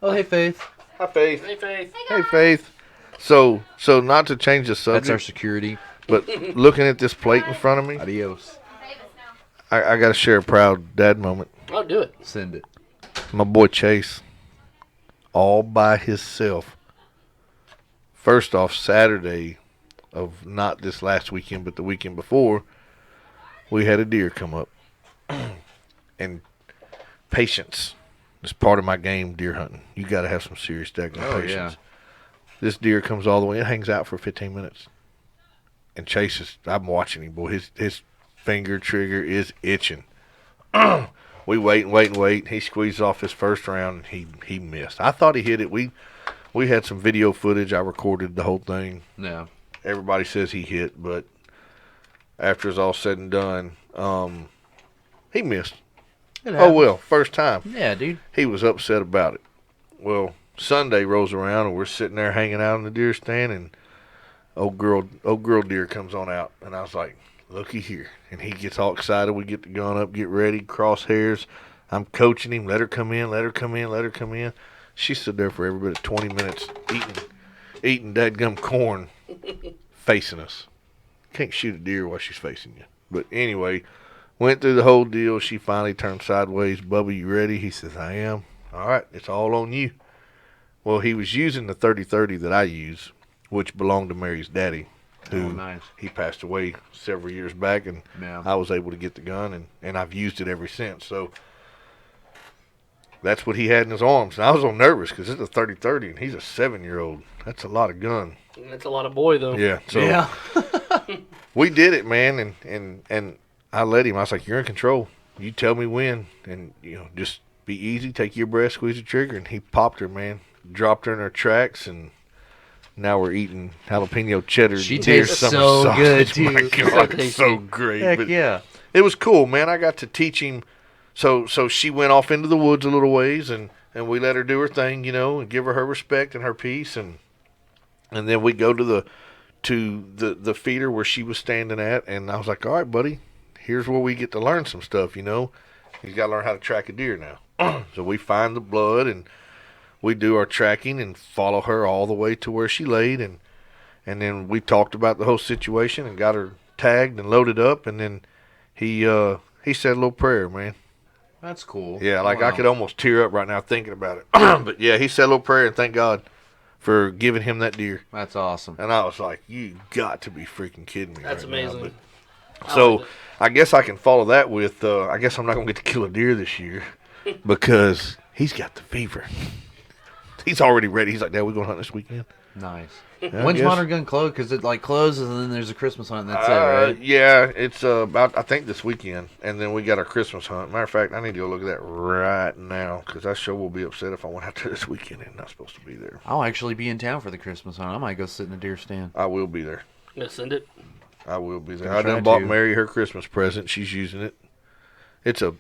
Oh, hey, Faith. Hi, Faith. Hey, Faith. Hey, Faith. So not to change the That's our subject, security. but looking at this plate in front of me, Adios. I got to share a proud dad moment. I'll do it. Send it. My boy Chase, all by himself. First off, Saturday of not this last weekend, but the weekend before, we had a deer come up. And patience is part of my game, deer hunting. You got to have some serious daggone Oh, patience. yeah. This deer comes all the way. It hangs out for 15 minutes. And Chase is, I'm watching him, boy. His finger trigger is itching. We wait and wait and wait. He squeezed off his first round, and he missed. I thought he hit it. We had some video footage. I recorded the whole thing. No. Everybody says he hit, but after it's all said and done, he missed. Oh, well, first time. Yeah, dude. He was upset about it. Well, Sunday rolls around, and we're sitting there hanging out in the deer stand, and old girl deer comes on out. And I was like, looky here. And he gets all excited. We get the gun up, get ready, crosshairs. I'm coaching him. Let her come in, let her come in, let her come in. She stood there for every bit of 20 minutes eating dadgum corn facing us. Can't shoot a deer while she's facing you. But anyway, went through the whole deal. She finally turned sideways. Bubba, you ready? He says, I am. All right, it's all on you. Well, he was using the 30-30 that I use, which belonged to Mary's daddy, who nice. he passed away several years back, and Yeah. I was able to get the gun, and I've used it ever since. So that's what he had in his arms. And I was all nervous because it's a 30-30, and he's a 7-year-old. That's a lot of gun. That's a lot of boy, though. Yeah. So Yeah. we did it, man, and I let him. I was like, you're in control. You tell me when, and, just be easy, take your breath, squeeze the trigger, and he popped her, man. Dropped her in her tracks, and now we're eating jalapeno cheddar. She deer tastes summer so sausage. good, too. My It's God, so it's so tasty. great. Heck But yeah. it was cool, man. I got to teach him. So she went off into the woods a little ways, and we let her do her thing, and give her respect and her peace, and then we go to the feeder where she was standing at, and I was like, all right, buddy, here's where we get to learn some stuff, He's got to learn how to track a deer now. So we find the blood, and we do our tracking and follow her all the way to where she laid, and then we talked about the whole situation and got her tagged and loaded up, and then he said a little prayer, man. That's cool. Yeah, like Wow. I could almost tear up right now thinking about it. But yeah, he said a little prayer and thank God for giving him that deer. That's awesome. And I was like, you got to be freaking kidding me. That's right now. amazing. But, I so like it. I guess I can follow that with, I guess I'm not going to get to kill a deer this year because he's got the fever. He's already ready. He's like, Dad, we're going to hunt this weekend. Nice. Yeah, When's I guess. Modern Gun close? Because it closes and then there's a Christmas hunt and that's it, right? Yeah, it's about, I think, this weekend. And then we got our Christmas hunt. Matter of fact, I need to go look at that right now because I sure will be upset if I went out there this weekend and not supposed to be there. I'll actually be in town for the Christmas hunt. I might go sit in the deer stand. I will be there. Gonna send it. I will be there. Gonna I done try bought to. Mary her Christmas present. She's using it. It's a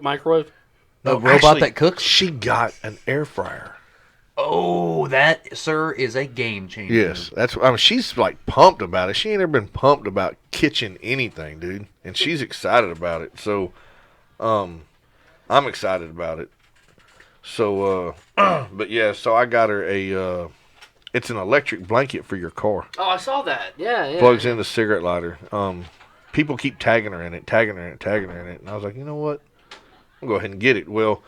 Microwave. The robot that cooks? She got an air fryer. Oh, that, sir, is a game changer. Yes, she's like pumped about it. She ain't ever been pumped about kitchen anything, dude, and she's excited about it. So, I'm excited about it. So, but yeah, so I got her it's an electric blanket for your car. Oh, I saw that. Yeah. Plugs in the cigarette lighter. People keep tagging her in it, and I was like, you know what? I'll go ahead and get it. Well,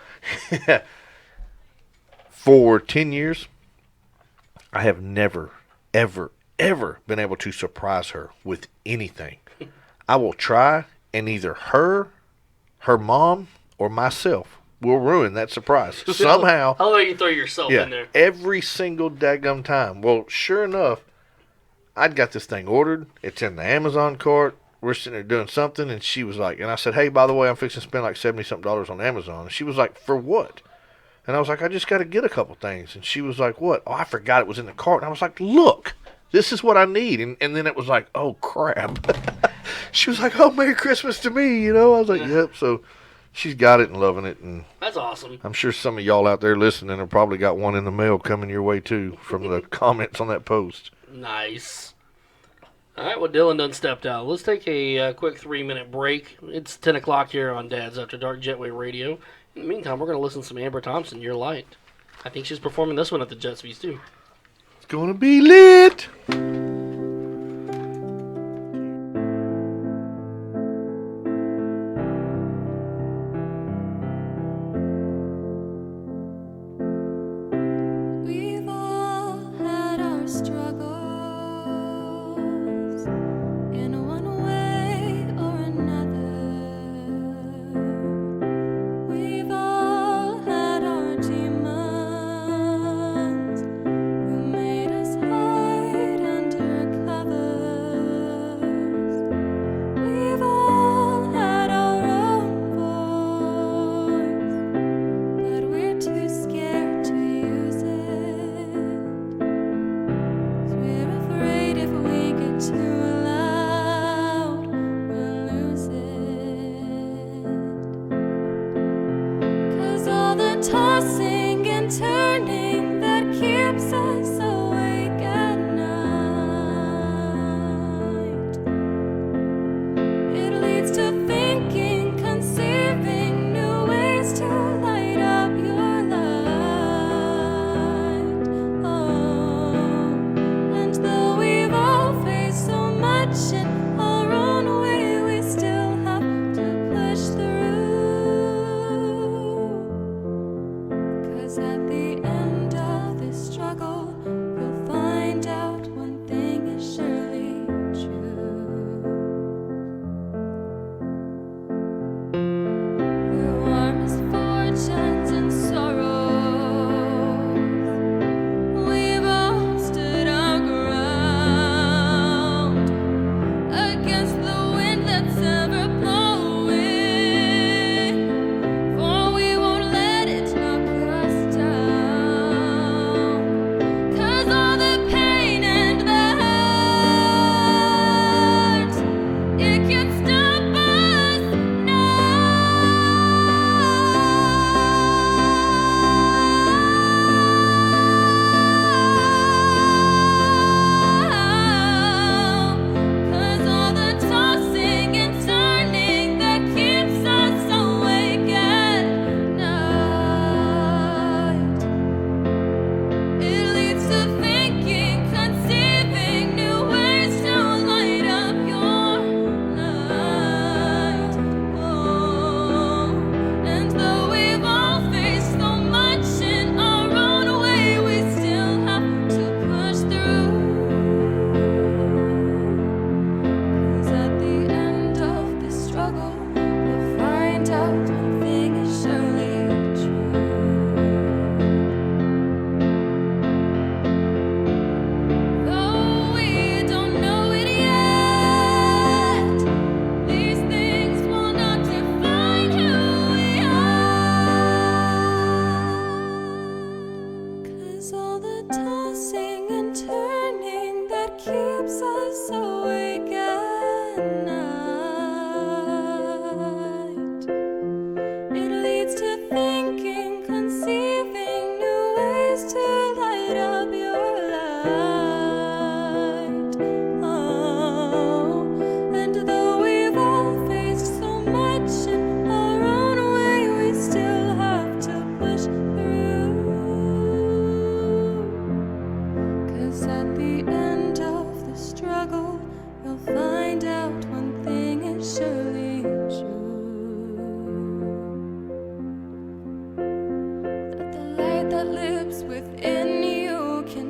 for 10 years, I have never, ever, ever been able to surprise her with anything. I will try, and either her mom, or myself will ruin that surprise. Somehow. How about you throw yourself in there? Every single daggum time. Well, sure enough, I'd got this thing ordered. It's in the Amazon cart. We're sitting there doing something, and she was like, and I said, hey, by the way, I'm fixing to spend like $70-something on Amazon. And she was like, for what? And I was like, I just got to get a couple things. And she was like, what? Oh, I forgot it was in the cart. And I was like, look, this is what I need. And then it was like, oh, crap. She was like, oh, Merry Christmas to me, I was like, yep. So she's got it and loving it. And That's awesome. I'm sure some of y'all out there listening have probably got one in the mail coming your way, too, from the comments on that post. Nice. All right, well, Dylan done stepped out. Let's take a quick 3-minute break. It's 10 o'clock here on Dad's After Dark Jetway Radio. In the meantime, we're going to listen to some Amber Thompson, Your Light. I think she's performing this one at the Jet Speeds, too. It's going to be lit. We've all had our struggles in one way or another. We've all had our demons who made us hide under covers. We've all had our own voice, but we're too scared to use it. 'Cause we're afraid if we get too loud, we'll lose it. 'Cause all the tossing and turning that keeps us awake at night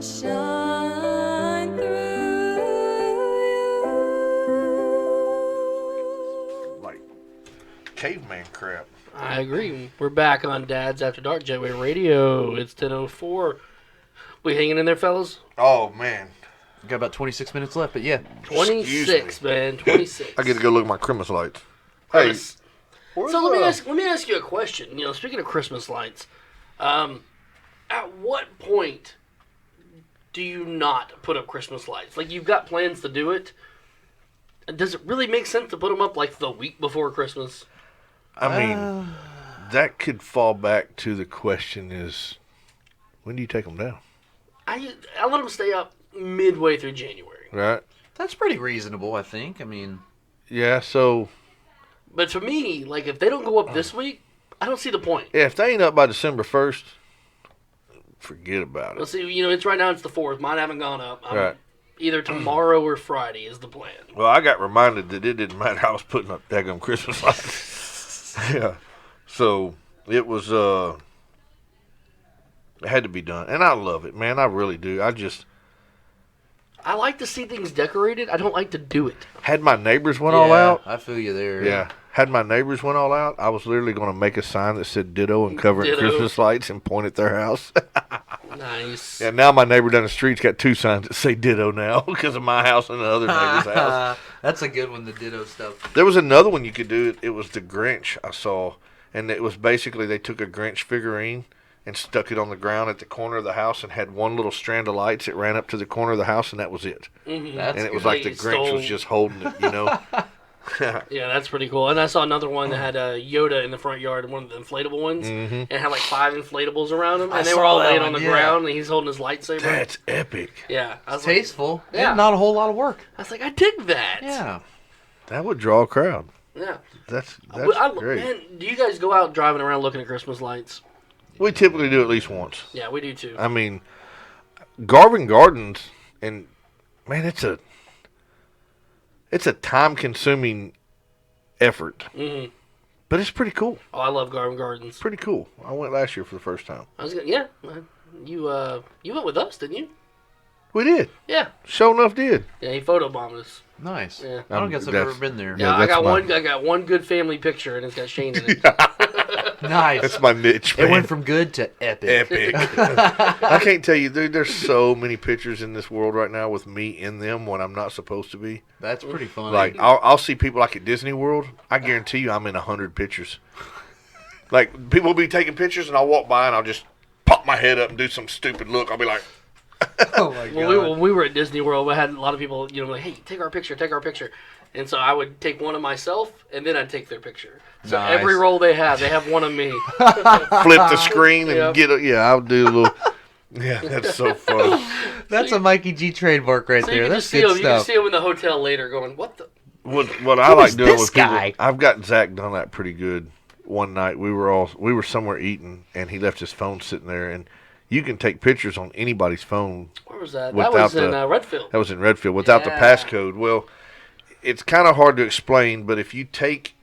shine through you. Like caveman crap. I agree. We're back on Dad's After Dark Jetway Radio. It's 10:04. We hanging in there, fellas? Oh man, Got about 26 minutes left, but yeah. 26, man. 26. I get to go look at my Christmas lights. Hey, Yes. So let me ask you a question. You know, speaking of Christmas lights, at what point do you not put up Christmas lights? Like, you've got plans to do it. Does it really make sense to put them up like the week before Christmas? I mean, that could fall back to the question is, when do you take them down? I let them stay up midway through January. Right? That's pretty reasonable, I think. I mean, Yeah. So But for me, like, if they don't go up this week, I don't see the point. yeah, if they ain't up by December 1st, forget about Let's it. see, you know, it's right now, it's the 4th. Mine haven't gone up. Right. Either tomorrow or Friday is the plan. Well, I got reminded that it didn't matter. I was putting up daggum Christmas lights. Yeah. So it was. It had to be done, and I love it, man. I really do. I like to see things decorated. I don't like to do it. Had my neighbors went all yeah, out. I feel you there. Yeah. Had my neighbors went all out, I was literally going to make a sign that said ditto and cover it in Ditto. Christmas lights and point at their house. Nice. Yeah, now my neighbor down the street's got 2 signs that say ditto now because of my house and the other neighbor's house. That's a good one, the ditto stuff. There was another one you could do. It was the Grinch I saw, and it was basically they took a Grinch figurine and stuck it on the ground at the corner of the house and had one little strand of lights that ran up to the corner of the house, and that was it. Mm-hmm. That's And it was good. like the Grinch was just holding it, you know? Yeah, that's pretty cool. And I saw another one that had a Yoda in the front yard, one of the inflatable ones, and it had like 5 inflatables around him, I and they were saw all that laying one, on the yeah. ground, and he's holding his lightsaber. That's epic. Yeah, I was like, Tasteful. Yeah. Yeah. Not a whole lot of work. I was like, I dig that. Yeah. That would draw a crowd. Yeah. That's great. Man, do you guys go out driving around looking at Christmas lights? We typically do at least once. Yeah, we do too. I mean, Garvin Gardens, and man, it's a time-consuming effort, Mm-hmm. but it's pretty cool. Oh, I love Garden Gardens. Pretty cool. I went last year for the first time. I was gonna, yeah. You went with us, didn't you? We did. Yeah. Sure enough, did. Yeah, he photobombed us. Nice. Yeah. I don't guess I've That's- ever been there. Yeah, Yeah, I that's got one good family picture, and it's got Shane in it. Nice. That's my niche, man. It went from good to epic. Epic. I can't tell you, dude. There's so many pictures in this world right now with me in them when I'm not supposed to be. That's pretty funny. Like I'll see people like at Disney World. I guarantee you, I'm in 100 pictures. Like people will be taking pictures, and I'll walk by and I'll just pop my head up and do some stupid look. I'll be like, oh my god. When we were at Disney World, we had a lot of people, you know, like, hey, take our picture. And so I would take one of myself, and then I'd take their picture. So Nice. every roll they have one of me. flip the screen and Yep. get a, yeah, I'll do a little. Yeah, that's so fun. That's a Mikey G trademark right So you there. can That's just see good them. You can stuff. see them in the hotel later, going, "What the?" What I like doing this with people, guy? I've got Zach done that pretty good. One night we were somewhere eating, and he left his phone sitting there, and you can take pictures on anybody's phone. Where was that? Without That was in the- Redfield. That was in Redfield without the Yeah. passcode. Well, it's kind of hard to explain, but if you take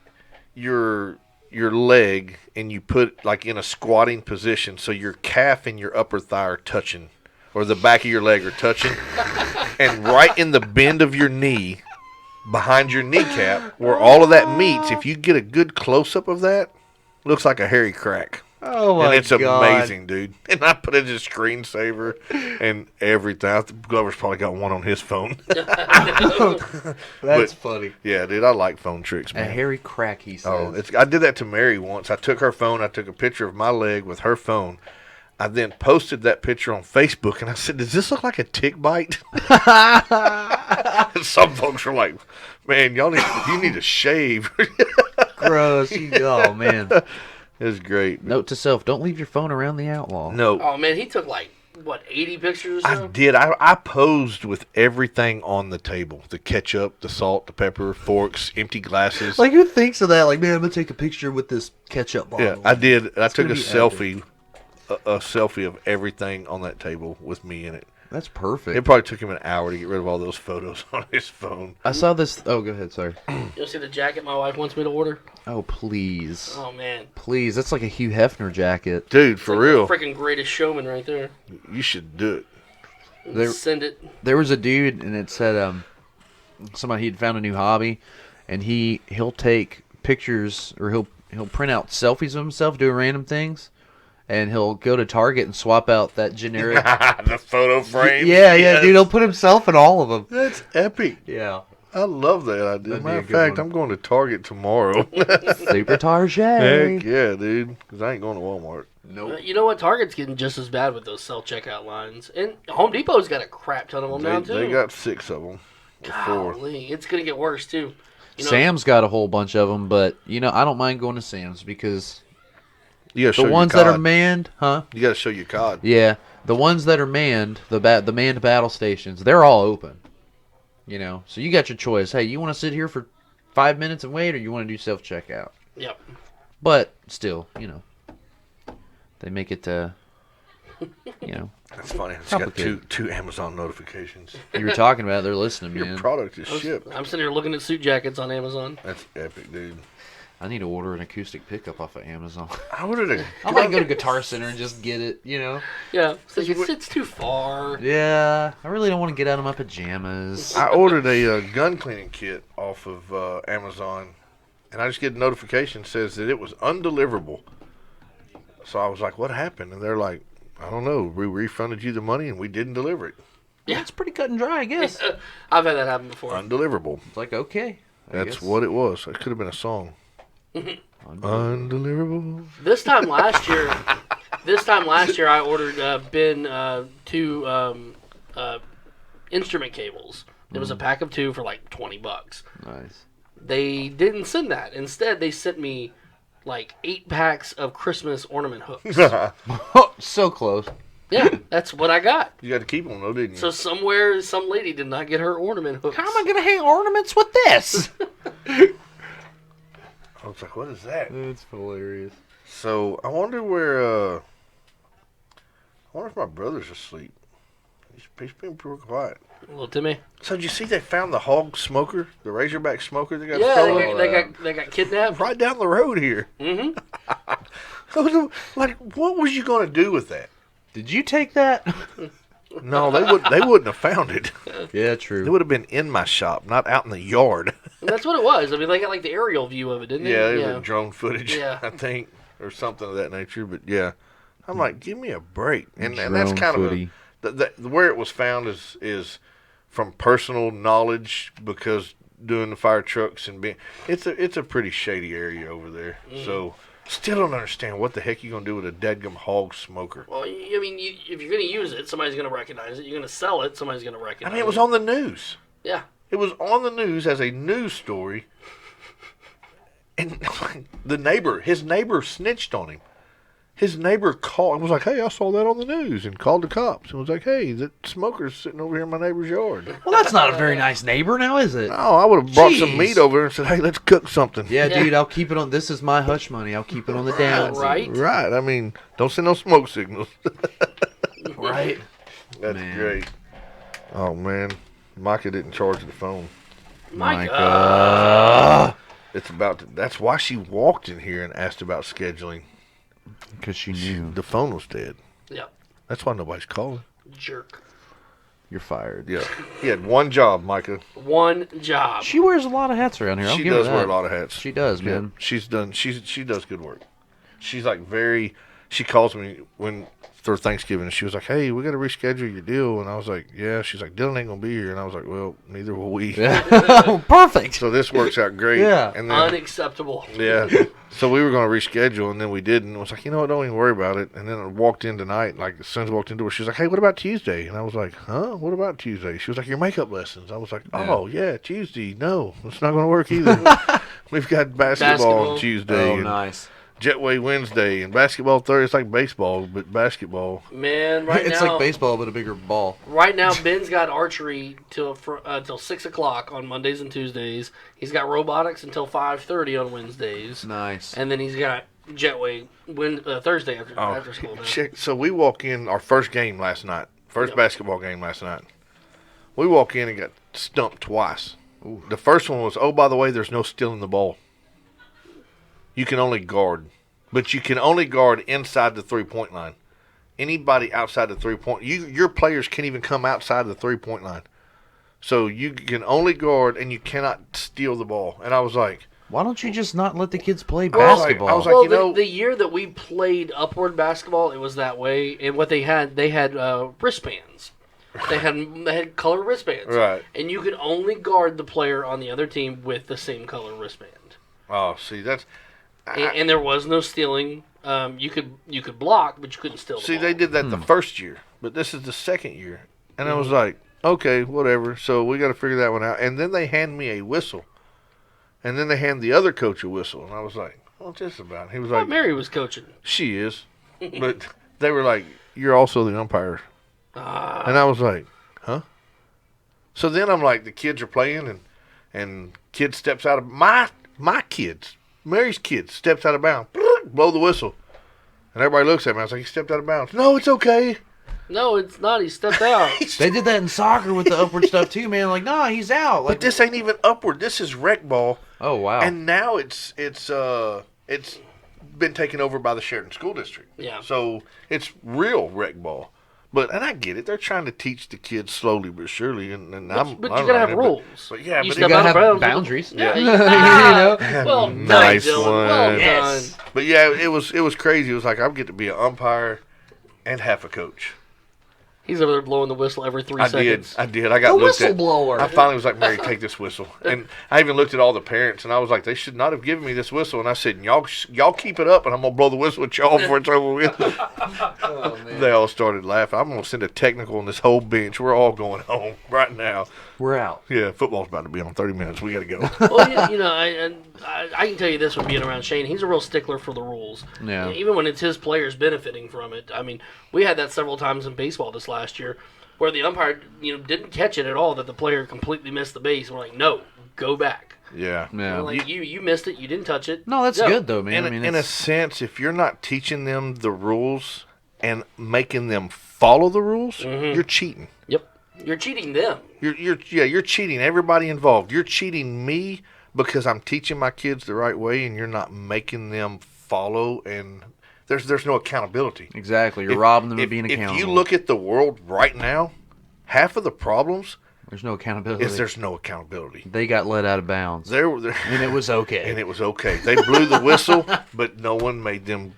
your leg and you put like in a squatting position, so your calf and your upper thigh are touching, or the back of your leg are touching, and right in the bend of your knee, behind your kneecap, where all of that meets, if you get a good close up of that, looks like a hairy crack. Oh my And it's god. amazing, dude. And I put it as a screensaver and everything. Glover's probably got one on his phone. That's funny. Yeah, dude, I like phone tricks, A man. hairy crack, he says. Oh, I did that to Mary once. I took her phone. I took a picture of my leg with her phone. I then posted that picture on Facebook, and I said, "Does this look like a tick bite?" And some folks were like, "Man, you need to shave." Gross. Oh man. It was great. Note to self: don't leave your phone around the outlaw. No, Oh man, he took like what 80 pictures or I so. did. I posed with everything on the table: the ketchup, the salt, the pepper, forks, empty glasses. Like who thinks of that? Like, man, I'm gonna take a picture with this ketchup bottle. Yeah, I did. I took gonna a be selfie, a selfie of everything on that table with me in it. That's perfect. It probably took him an hour to get rid of all those photos on his phone. I saw this. Oh, go ahead. Sorry. You'll see the jacket my wife wants me to order. Oh, please, Oh man, please. That's like a Hugh Hefner jacket. Dude, for real, freaking Greatest Showman right there. you should do it. There- Send it. There was a dude, and it said somebody he'd found a new hobby, and he'll take pictures, or he'll print out selfies of himself doing random things, and he'll go to Target and swap out that generic. The photo frame. Yeah, dude, he'll put himself in all of them. That's epic. Yeah, I love that idea. That'd be Matter a of good fact, one. I'm going to Target tomorrow. Super Target. Heck yeah, dude. Because I ain't going to Walmart. Nope. You know what? Target's getting just as bad with those self-checkout lines. And Home Depot's got a crap ton of them now, too. They got 6 of them. Or 4. Golly, it's going to get worse, too. You know, Sam's got a whole bunch of them, but I don't mind going to Sam's because You gotta show the ones your that are cod. manned, You got to show your cod. Yeah, the ones that are manned, the manned battle stations, they're all open. So you got your choice. Hey, you want to sit here for 5 minutes and wait, or you want to do self checkout? Yep. But still, they make it. That's funny. It's got Complicated. two Amazon notifications. You were talking about it, they're listening, Your man. product is shipped. I'm sitting here looking at suit jackets on Amazon. That's epic, dude. I need to order an acoustic pickup off of Amazon. I ordered a. I might go to Guitar Center and just get it. Yeah. It's, like, it's too far. Yeah, I really don't want to get out of my pajamas. I ordered a gun cleaning kit off of Amazon, and I just get a notification that says that it was undeliverable. So I was like, "What happened?" And they're like, "I don't know. We refunded you the money, and we didn't deliver it. Yeah, it's pretty cut and dry, I guess. I've had that happen before. Undeliverable." It's like, okay. I That's guess. what it was. It could have been a song. Undeliverable. This time last year, I ordered Ben 2 instrument cables. It was a pack of 2 for like $20. Nice. They didn't send that. Instead, they sent me like 8 packs of Christmas ornament hooks. Oh, so close. Yeah, that's what I got. You got to keep them though, didn't you? So somewhere, some lady did not get her ornament hooks. How am I going to hang ornaments with this? I was like, "What is that?" It's hilarious. So I wonder where. I wonder if my brother's asleep. He's been pretty quiet. Little Timmy. So did you see they found the hog smoker, the Razorback smoker that got Yeah, stolen? they got kidnapped. Right down the road here. Mm-hmm. So, like, what was you going to do with that? Did you take that? No, they wouldn't have found it. Yeah, It true. would have been in my shop, not out in the yard. And that's what it was. I mean, they got like the aerial view of it, didn't Yeah, they? it was drone footage, Yeah. I think, or something of that nature. But yeah, I'm like, give me a break. And that's Drone kind footy. of where it was found is from personal knowledge, because doing the fire trucks and being it's a pretty shady area over there. So still don't understand what the heck you gonna do with a deadgum hog smoker. Well, I mean, if you're going to use it, somebody's going to recognize it. You're going to sell it, somebody's going to I recognize it. mean, it was on the news. Yeah. It was on the news as a news story. And his neighbor snitched on him. His neighbor called and was like, "Hey, I saw that on the news," and called the cops and was like, "Hey, that smoker's sitting over here in my neighbor's yard." Well, that's not a very nice neighbor now, is it? No, I would have brought some Jeez. meat over there and said, "Hey, let's cook something." Yeah, Yeah. dude, I'll keep it on. This is my hush money. I'll keep it on the down. Right? Right. I mean, don't send no smoke signals. Right. That's Man. great. Oh man, Micah didn't charge the phone. Micah. It's about to, that's why she walked in here and asked about scheduling. Because she knew. The phone was dead. Yep. That's why nobody's calling. Jerk. You're fired. Yeah. He had one job, Micah. One job. She wears a lot of hats around here. I'll She give her does wear that. a lot of hats. She does, Yeah, man. she's done. She does good work. She's like she calls me for Thanksgiving, and she was like, "Hey, we got to reschedule your deal." And I was like, "Yeah." She's like, "Dylan ain't gonna be here," and I was like, "Well, neither will we." Perfect. So this works out great. Yeah. And then, Unacceptable. yeah. So we were gonna reschedule, and then we didn't. I was like, "You know what? Don't even worry about it." And then I walked in tonight. Like as soon as I walked into her, she was like, "Hey, what about Tuesday?" And I was like, "Huh? What about Tuesday?" She was like, "Your makeup lessons." I was like, "Oh yeah, Tuesday. No, it's not gonna work either." We've got basketball on Tuesday. Oh, and nice. Jetway Wednesday and basketball Thursday. It's like baseball, but basketball. Man, right It's now. like baseball, but a bigger ball. Right now, Ben's got archery till 6 o'clock on Mondays and Tuesdays. He's got robotics until 5:30 on Wednesdays, Nice. and then he's got jetway Thursday after school. Day. Check. So we walk in our first game last night, first Yep. basketball game last night. We walk in and got stumped twice. The first one was, "Oh, by the way, there's no stealing the ball. You can only guard, but you can only guard inside the 3-point line. anybody outside the 3-point. Your players can't even come outside the 3-point line. So you can only guard and you cannot steal the ball. And I was like, Why don't you just not let the kids play I was like- basketball? I was like, Well, you know- the year that we played upward basketball, it was that way. And what they had wristbands. They had color wristbands. Right. And you could only guard the player on the other team with the same color wristband. oh, see, that's And there was no stealing. You could block, but you couldn't steal the see, ball. they did that the first year, but this is the second year, and I was like, okay, whatever. So we got to figure that one out. And then they hand me a whistle, and then they hand the other coach a whistle, and I was like, what's this about? He was Well, like, Mary was coaching. she is, but they were like, you're also the umpire. And I was like, huh? So then I'm like, the kids are playing, and kid steps out of my kids, Mary's kids, steps out of bounds, blow the whistle, and everybody looks at me. I was like, he stepped out of bounds. No, it's okay. No, it's not. He stepped out. They did that in soccer with the upward stuff too, man. Like, nah, he's out. Like, But this ain't even upward. This is rec ball, oh wow. and now it's been taken over by the Sheridan School District. Yeah. So it's real rec ball. And I get it. They're trying to teach the kids slowly but surely, and I'm. But I'm you gotta have learning, rules. But yeah, You but step it out gotta of have bounds. boundaries. Yeah. Yeah. Well Nice done, Dylan. one. Well Yes. done. But yeah, it was crazy. It was like I get to be an umpire and half a coach. He's over there blowing the whistle every 3 I seconds. did. I got The looked at. whistleblower. I finally was like, Mary, take this whistle. And I even looked at all the parents, and I was like, they should not have given me this whistle. And I said, y'all keep it up, and I'm gonna blow the whistle at y'all before it's over with. They all started laughing. I'm gonna send a technical on this whole bench. We're all going home right now. We're out. Yeah, football's about to be on 30 minutes. We gotta go. Well, you know, I can tell you this from being around Shane. He's a real stickler for the rules. Yeah. Even when it's his players benefiting from it. I mean, we had that several times in baseball this last year, where the umpire, didn't catch it at all. That the player completely missed the base. We're like, no, go back. Yeah. Yeah. Like you missed it. You didn't touch it. No, that's Go. good though, man. In, I mean, in a it's, sense, if you're not teaching them the rules and making them follow the rules, you're cheating. Yep. You're cheating them. You're cheating everybody involved. You're cheating me because I'm teaching my kids the right way, and you're not making them follow. And there's no accountability. exactly. You're robbing them of being If accountable. you look at the world right now, half of the problems There's no accountability. is there's no accountability. They got let out of bounds, There, and it was okay. and it was okay. They blew the whistle, but no one made them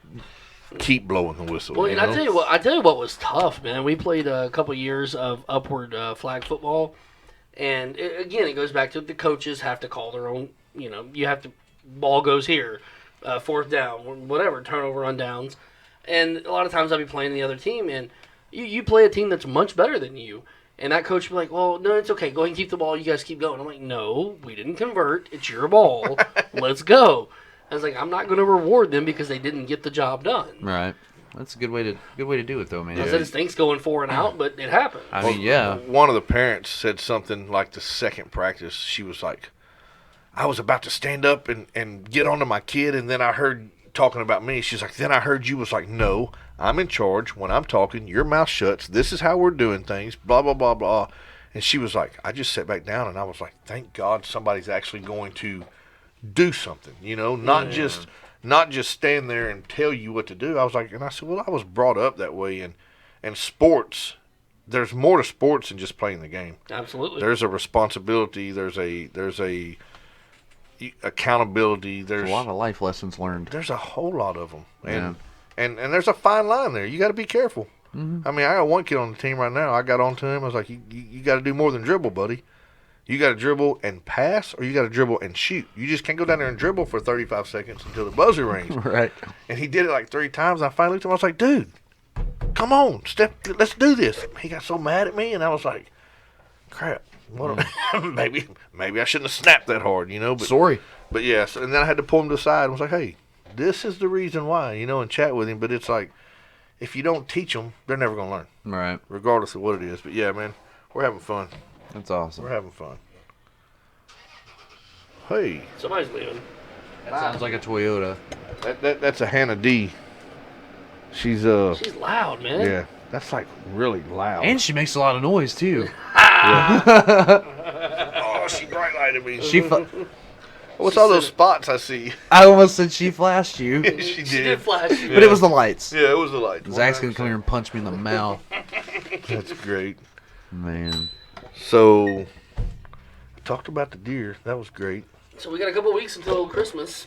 keep blowing the whistle. Well, you and I know? tell you what was tough, man. We played a couple years of upward flag football, and again, it goes back to the coaches have to call their own. You have to. Ball goes here, fourth down, whatever, turnover on downs, and a lot of times I'll be playing the other team, and you play a team that's much better than you, and that coach will be like, well, no, it's okay, go ahead and keep the ball. You guys keep going. I'm like, no, we didn't convert. It's your ball. Let's go. I was like, I'm not going to reward them because they didn't get the job done. Right. That's a good way to do it though, man. I said it stinks going 4 and out, but it happened. I mean, yeah. One of the parents said something like the second practice. She was like, I was about to stand up and get onto my kid, and then I heard talking about me. She's like, then I heard you was like, no, I'm in charge. When I'm talking, your mouth shuts. This is how we're doing things, blah, blah, blah, blah. And she was like, I just sat back down, and I was like, thank God somebody's actually going to do something, not just stand there and tell you what to do. I was like, and I said, well, I was brought up that way, and sports, there's more to sports than just playing the game. Absolutely. There's a responsibility. There's a accountability. There's A lot of life lessons learned. there's a whole lot of them, Yeah. and there's a fine line there. You got to be careful. I mean, I got one kid on the team right now. I got on to him. I was like, you got to do more than dribble, buddy. You got to dribble and pass, or you got to dribble and shoot. You just can't go down there and dribble for 35 seconds until the buzzer rings. Right. And he did it like 3 times. I finally looked at him. I was like, dude, come on, let's do this. He got so mad at me, and I was like, crap. What maybe I shouldn't have snapped that hard, But, Sorry. But yes, and then I had to pull him to the side. I was like, hey, this is the reason why, and chat with him. But it's like, if you don't teach them, they're never going to learn, Right. regardless of what it is. But yeah, man, we're having fun. That's awesome. We're having fun. Hey, Somebody's leaving. That sounds like a Toyota. that's a Hannah D. She's She's loud, man. yeah, that's like really loud. And she makes a lot of noise too. oh, she bright lighted me. She What's all those spots I see? I almost said she flashed you, She She did flash. but it was the lights. Yeah, it was the light. Zach's gonna come here and punch me in the mouth. That's great. Man. So, talked about the deer. That was great. So we got a couple weeks until Christmas.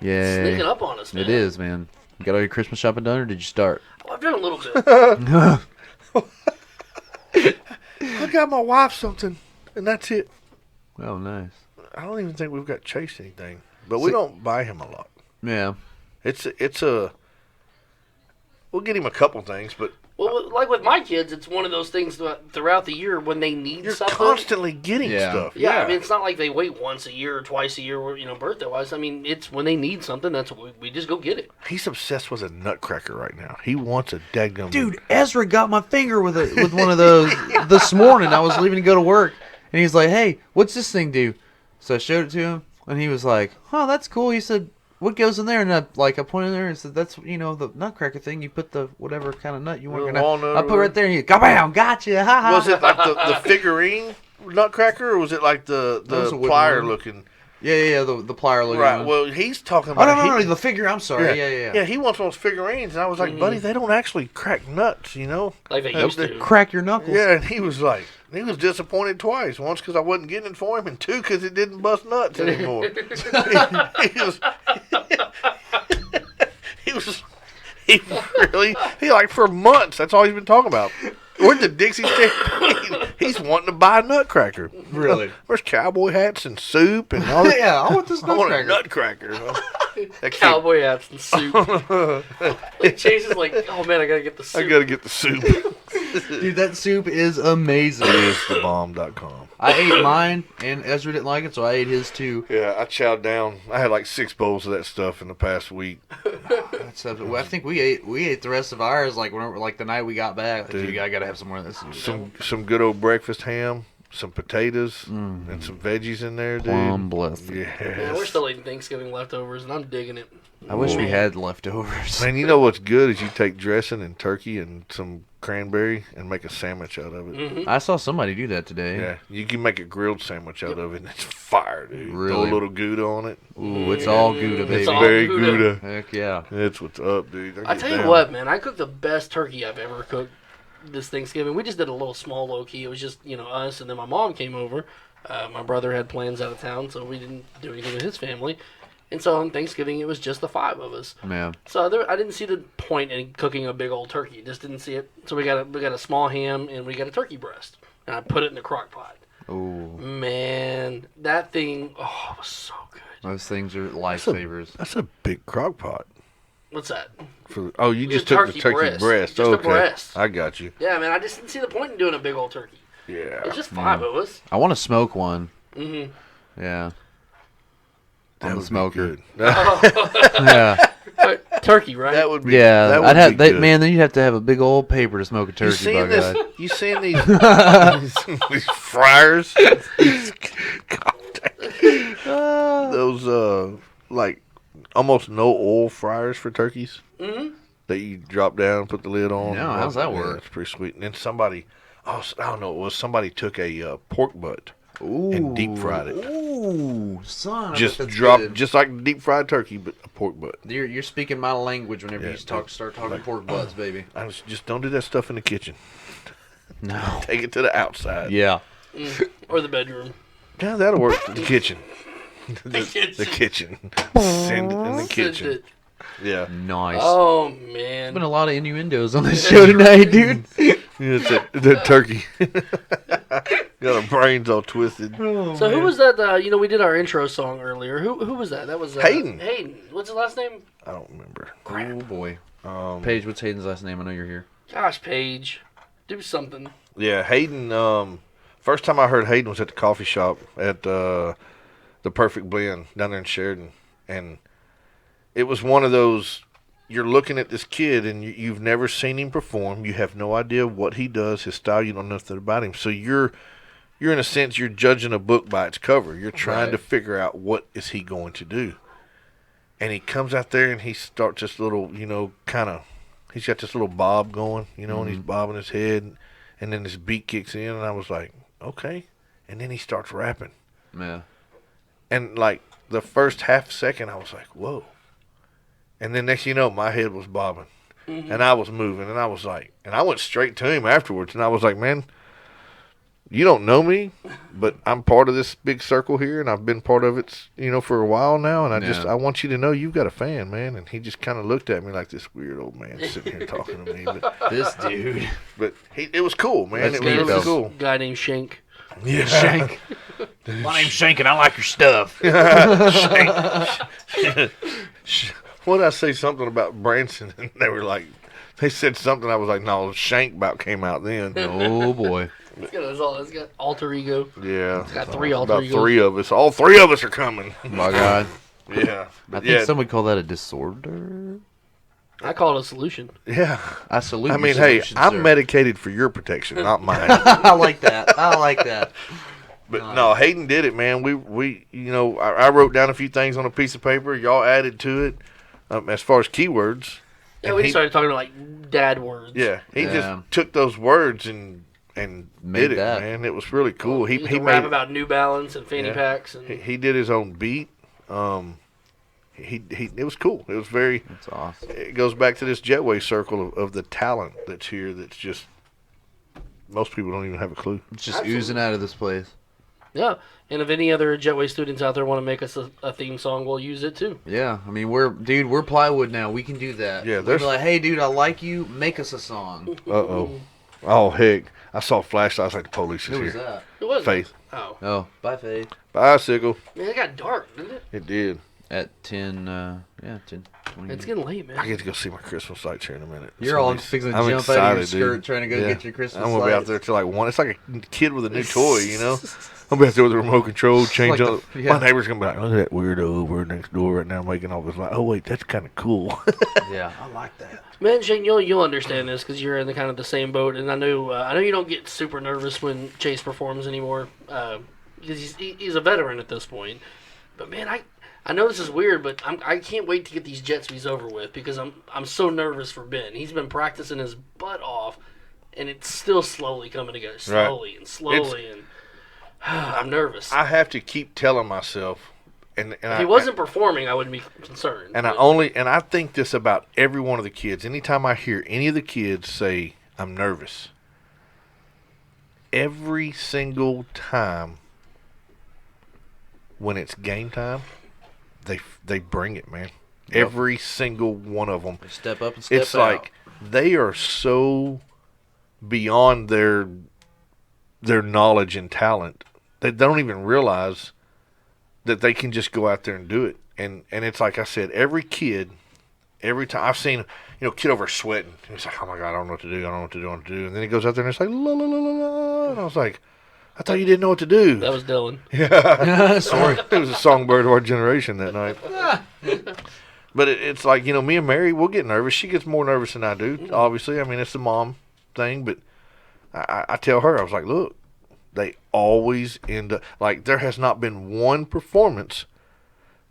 Yeah. Sneaking up on us, man. It is, man. You got all your Christmas shopping done, or did you start? Oh, I've done a little bit. I got my wife something, and that's it. Oh, nice. I don't even think we've got Chase anything, but we don't buy him a lot. Yeah. It's a. We'll get him a couple things, but Well, like with my kids, it's one of those things throughout the year when they need you're something. constantly getting Yeah. stuff. Yeah, I mean, it's not like they wait once a year or twice a year, birthday-wise. I mean, it's when they need something, that's what we just go get it. He's obsessed with a nutcracker right now. He wants a daggum. Dude, Ezra got my finger with one of those this morning. I was leaving to go to work, and he's like, "Hey, what's this thing do?" So I showed it to him, and he was like, "Oh, that's cool." He said, "What goes in there?" And I pointed in there and said, "That's the nutcracker thing. You put the whatever kind of nut you want." Little walnut I or put right there, and he, "Kabam, gotcha!" Ha ha. Was it like the figurine nutcracker, or was it like the That was a wooden plier one. looking? Yeah, the plier looking Right. one. Well, he's talking Oh, about. no, the figure. I'm sorry. Yeah. Yeah, he wants those figurines, and I was like, buddy, they don't actually crack nuts, you know. Like they And used to. Crack your knuckles. Yeah, and he was disappointed twice. Once because I wasn't getting it for him, and two because it didn't bust nuts anymore. he like for months. That's all he's been talking about. We're at the Dixie Stampede. He's wanting to buy a nutcracker. Really? There's cowboy hats and soup and all that. Yeah, I want this I want a nutcracker. nutcracker. That kid- Cowboy hats and soup. Chase is like, oh man, I gotta get the soup. I gotta get the soup. Dude, that soup is amazing. It's.thebomb.com. I ate mine, and Ezra didn't like it, so I ate his too. Yeah, I chowed down. I had like 6 bowls of that stuff in the past week. I think we ate the rest of ours whenever the night we got back. Like, Dude. dude, I gotta have some more of this. Some good old breakfast ham, some potatoes, and some veggies in there, dude. Plum blessed. Man, we're Yes. still eating Thanksgiving leftovers, and I'm digging it. I wish we had leftovers. Man, you know what's good is you take dressing and turkey and some cranberry and make a sandwich out of it. Mm-hmm. I saw somebody do that today. Yeah, you can make a grilled sandwich out of it, and it's fire, dude. Throw Really? a little Gouda on it. Ooh, it's all Gouda, baby. It's all very Gouda. Gouda. Heck yeah. That's what's up, dude. I tell you what, man, I cooked the best turkey I've ever cooked this Thanksgiving. We just did a little small low key. It was just us, and then my mom came over. My brother had plans out of town, so we didn't do anything with his family. And so on Thanksgiving, it was just the 5 of us. Man. So I didn't see the point in cooking a big old turkey. Just didn't see it. So we got a small ham and we got a turkey breast, and I put it in the crock pot. Ooh, Man, that thing, it was so good. those things are lifesavers. That's a big crock pot. What's that? You Just just took the turkey turkey breast. breast. Just a Okay. breast. I got you. Yeah, man, I just didn't see the point in doing a big old turkey. Yeah. It's just 5 of us. I want to smoke one. Mm-hmm. Yeah. That On the would be smoker. good. Yeah. Turkey, right? That would be. Yeah. that would I'd have be that good. man. Then you'd have to have a big old paper to smoke a You turkey. seen Bug eyed. this? You seen these fryers? Those like almost no oil fryers for turkeys Mm-hmm. that you drop down, put the lid on. No, how's that work? It's pretty sweet. And then somebody, I don't know, it was somebody took a pork butt and deep fried it. Ooh, son. Just I bet that's drop, good. just like deep fried turkey, but a pork butt. You're speaking my language whenever Yeah, you start talking pork butts, baby. Just don't do that stuff in the kitchen. No. Take it to the outside. Yeah. Or the bedroom. Yeah, that'll work. The kitchen. The kitchen. kitchen. Send it in the kitchen. Yeah. Nice. Oh, There's man. been a lot of innuendos on this show tonight, dude. Yeah, it's that turkey. Got our brains all twisted. So who was that? We did our intro song earlier. Who was that? That was Hayden. Hayden. What's his last name? I don't remember. Oh, boy. Um, Paige, what's Hayden's last name? I know you're here. Gosh, Paige. Do something. yeah, Hayden. First time I heard Hayden was at the coffee shop at the Perfect Blend down there in Sheridan, and it was one of those. You're looking at this kid and you've never seen him perform. You have no idea what he does, his style. You don't know nothing about him. So you're in a sense you're judging a book by its cover. You're trying to figure out what is he going to do. And he comes out there and he starts this little, he's got this little bob going, and he's bobbing his head, and then this beat kicks in, and I was like, okay. And then he starts rapping. Yeah. And like the first half second, I was like, whoa. And then next thing you know, my head was bobbing. And I was moving. And I was like, and I went straight to him afterwards. And I was like, man, you don't know me, but I'm part of this big circle here. And I've been part of it, for a while now. And I want you to know you've got a fan, man. And he just kind of looked at me like this weird old man sitting here talking to me. But, This dude. but it was cool, man. That's It was neat, really though. cool. Guy named Shank. Yeah. Shank. My name's Shank and I like your stuff. What did I say something about Branson? And they were like, they said something. I was like, no, Shank about came out then. Oh, boy. It's got alter ego. Yeah. It's got three alter About egos. 3 of us. All 3 of us are coming. My God. Yeah. I think some would call that a disorder. I call it a solution. Yeah. I salute I your mean, hey, solution, I'm sir. medicated for your protection, not mine. I like that. I like that. But no, Hayden did it, man. We I wrote down a few things on a piece of paper. Y'all added to it as far as keywords. Yeah, And we he- started talking like dad words. Yeah, he Yeah. just took those words and Made did it, that. man. It was really cool. He He rap made about New Balance and fanny Yeah. packs and he did his own beat. He it was cool. It was very. That's awesome. It goes back to this Jetway circle of the talent that's here. That's just most people don't even have a clue. It's just oozing out of this place. yeah. And if any other Jetway students out there want to make us a theme song, we'll use it too. Yeah, I mean, we're plywood now. We can do that. Yeah, We'll there's- be like, hey, dude, I like you. Make us a song. Oh heck! I saw flashlights like the police is Who was here. that? It was Faith. Oh, Oh, bye, Faith. Bicycle. man, it got dark, didn't it? It did. At 10, 20. It's getting late, I man. get to go see my Christmas lights here in a minute. You're all Somebody's- fixing to I'm jump out of your excited, skirt dude. trying to go get your Christmas I'm gonna be out lights. there till like 1. It's like a kid with a new toy, you know. I'm gonna be out there with a remote control, change like up. yeah. My neighbor's gonna be like, "Look at that weirdo over next door right now making all this light." Oh wait, that's kind of cool. Yeah, I like that. Man, Shane, you'll understand this because you're in the kind of the same boat, and I know you don't get super nervous when Chase performs anymore because he's a veteran at this point. But man, I know this is weird, but I can't wait to get these Jetsbees over with because I'm so nervous for Ben. He's been practicing his butt off, and it's still slowly coming together, slowly and slowly, and I'm nervous. I have to keep telling myself, and If he wasn't performing, I wouldn't be concerned. And I think this about every one of the kids. Anytime I hear any of the kids say, "I'm nervous," every single time when it's game time, they bring it, man. Yep. Every single one of them. Step up and step It's out. like they are so beyond their knowledge and talent that they don't even realize that they can just go out there and do it. And it's like I said, every kid, every time I've seen, kid over sweating. And he's like, "Oh my God, I don't know what to do. I don't know what to do. I don't know what to do." And then he goes out there and it's like, "La la la la la." And I was like, "I thought you didn't know what to do." That was Dylan. Sorry. It was a songbird of our generation that night. But it's like, me and Mary, we'll get nervous. She gets more nervous than I do, obviously. I mean, it's the mom thing. But I tell her, I was like, look, they always end up, like, there has not been one performance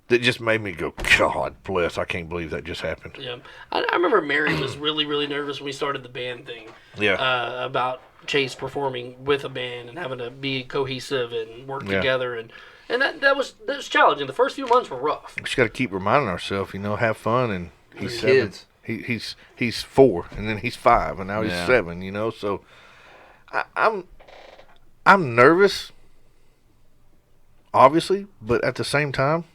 that just made me go, "God bless, I can't believe that just happened." Yeah, I remember Mary was really, really nervous when we started the band thing. Yeah. About Chase performing with a band and having to be cohesive and work Yeah. together, and that was challenging. The first few months were rough. We just got to keep reminding ourselves, have fun. And he's They're 7. kids. He's 4, and then he's 5, and now he's Yeah. 7. So I'm nervous, obviously, but at the same time,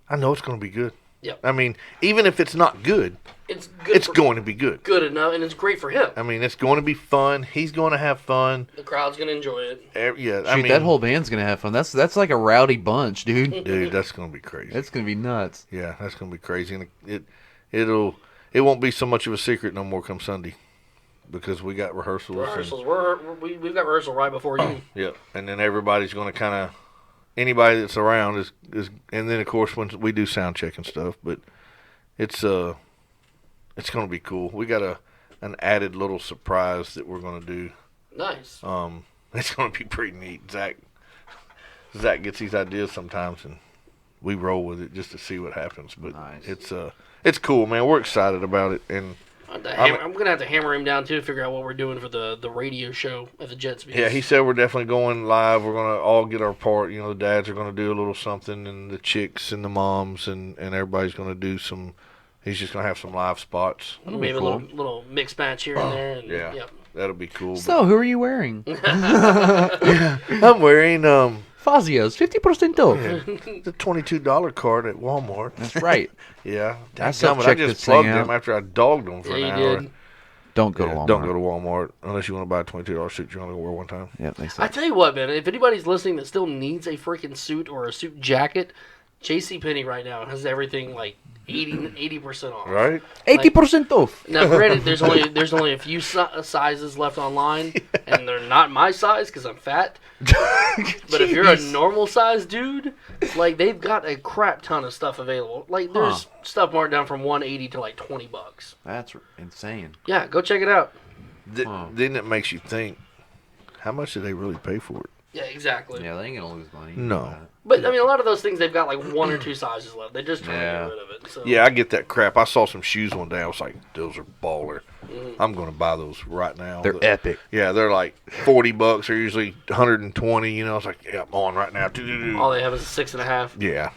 I know it's going to be good. Yep. I mean, even if it's not good, It's good. it's going to be good. good enough, and it's great for him. I mean, it's going to be fun. He's going to have fun. The crowd's gonna enjoy it. Yeah, Shoot, I mean, that whole band's gonna have fun. That's like a rowdy bunch, dude. dude, that's going to be crazy. It's gonna be nuts. Yeah, that's going to be crazy, and it won't be so much of a secret no more come Sunday, because we got rehearsals. Rehearsals. We've got rehearsal right before you. Yep, and then everybody's going to kind of, anybody that's around is, and then of course when we do sound check and stuff, but it's going to be cool. We got an added little surprise that we're going to do. Nice. It's going to be pretty neat. Zach gets these ideas sometimes, and we roll with it just to see what happens. But Nice. it's cool, man. We're excited about it, and I'm gonna have to hammer him down too to figure out what we're doing for the radio show at the Jets. Yeah, he said we're definitely going live. We're gonna all get our part. You know, the dads are gonna do a little something, and the chicks and the moms and everybody's gonna do some. He's just gonna have some live spots. Maybe a little mix match here and there. And, Yeah. Yep. That'll be cool. So, who are you wearing? I'm wearing Fazio's 50% off. the $22 card at Walmart. That's right. Yeah, I I self-checked just this thing plugged out. them after I dogged them for Yeah, an you hour. did. Don't go to Yeah, Walmart. Don't go to Walmart unless you want to buy a $22 suit you're only going to wear one time. Yeah, thanks. I tell you what, man. If anybody's listening that still needs a freaking suit or a suit jacket, JCPenney right now has everything like 80% off. Right? 80% off. Now, granted, there's only a few sizes left online, and they're not my size because I'm fat. But if you're a normal size dude, like they've got a crap ton of stuff available. Like there's stuff marked down from $180 to like $20. That's insane. Yeah, go check it out. Then it makes you think, how much did they really pay for it? Yeah, exactly. Yeah, they ain't gonna lose money. No. But I mean, a lot of those things they've got like 1 or 2 sizes left. They're just trying to get rid of it. So. Yeah, I get that crap. I saw some shoes one day. I was like, those are baller. I'm going to buy those right now. They're epic. Yeah, they're like $40. They're usually 120. You know, I was like, yeah, I'm on right now. All they have is a 6.5. Yeah.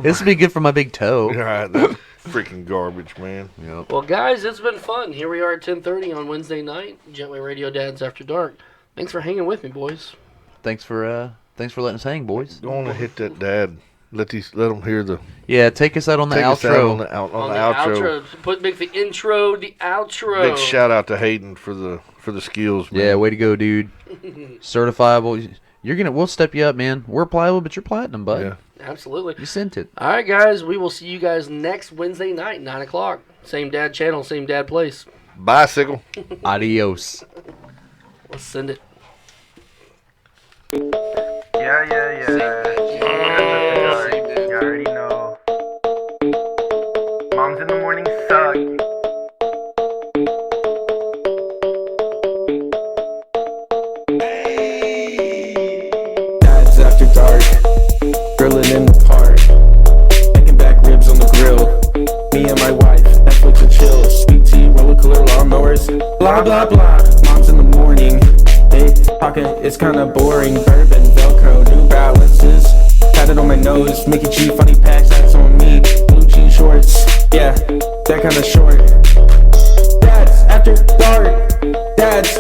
This would be good for my big toe. Right, that's freaking garbage, man. Yep. Well, guys, it's been fun. Here we are at 10:30 on Wednesday night. Jetway Radio Dads After Dark. Thanks for hanging with me, boys. Thanks for letting us hang, boys. Go on and hit that dad. Let them hear the Yeah, take us out on the take us out outro. on the outro. Make the intro the outro. Big shout out to Hayden for the skills, man. Yeah, way to go, dude. Certifiable. We'll step you up, man. We're pliable, but you're platinum, bud. Yeah. Absolutely. You sent it. All right, guys. We will see you guys next Wednesday night, 9 o'clock. Same dad channel, same dad place. Bicycle. Adios. Let's send it. Yeah. You already know. Moms in the morning suck. Dads after dark. Grilling in the park. Making back ribs on the grill. Me and my wife, Netflix and chill. Sweet tea, roller cooler lawnmowers. Blah blah blah. Moms in the morning. They talking, it's kinda boring. Bourbon, Velcro, New Balances. Got it on my nose, Mickey G, funny packs, that's on me. Blue jean shorts, yeah, that kinda short. Dads after dark, dads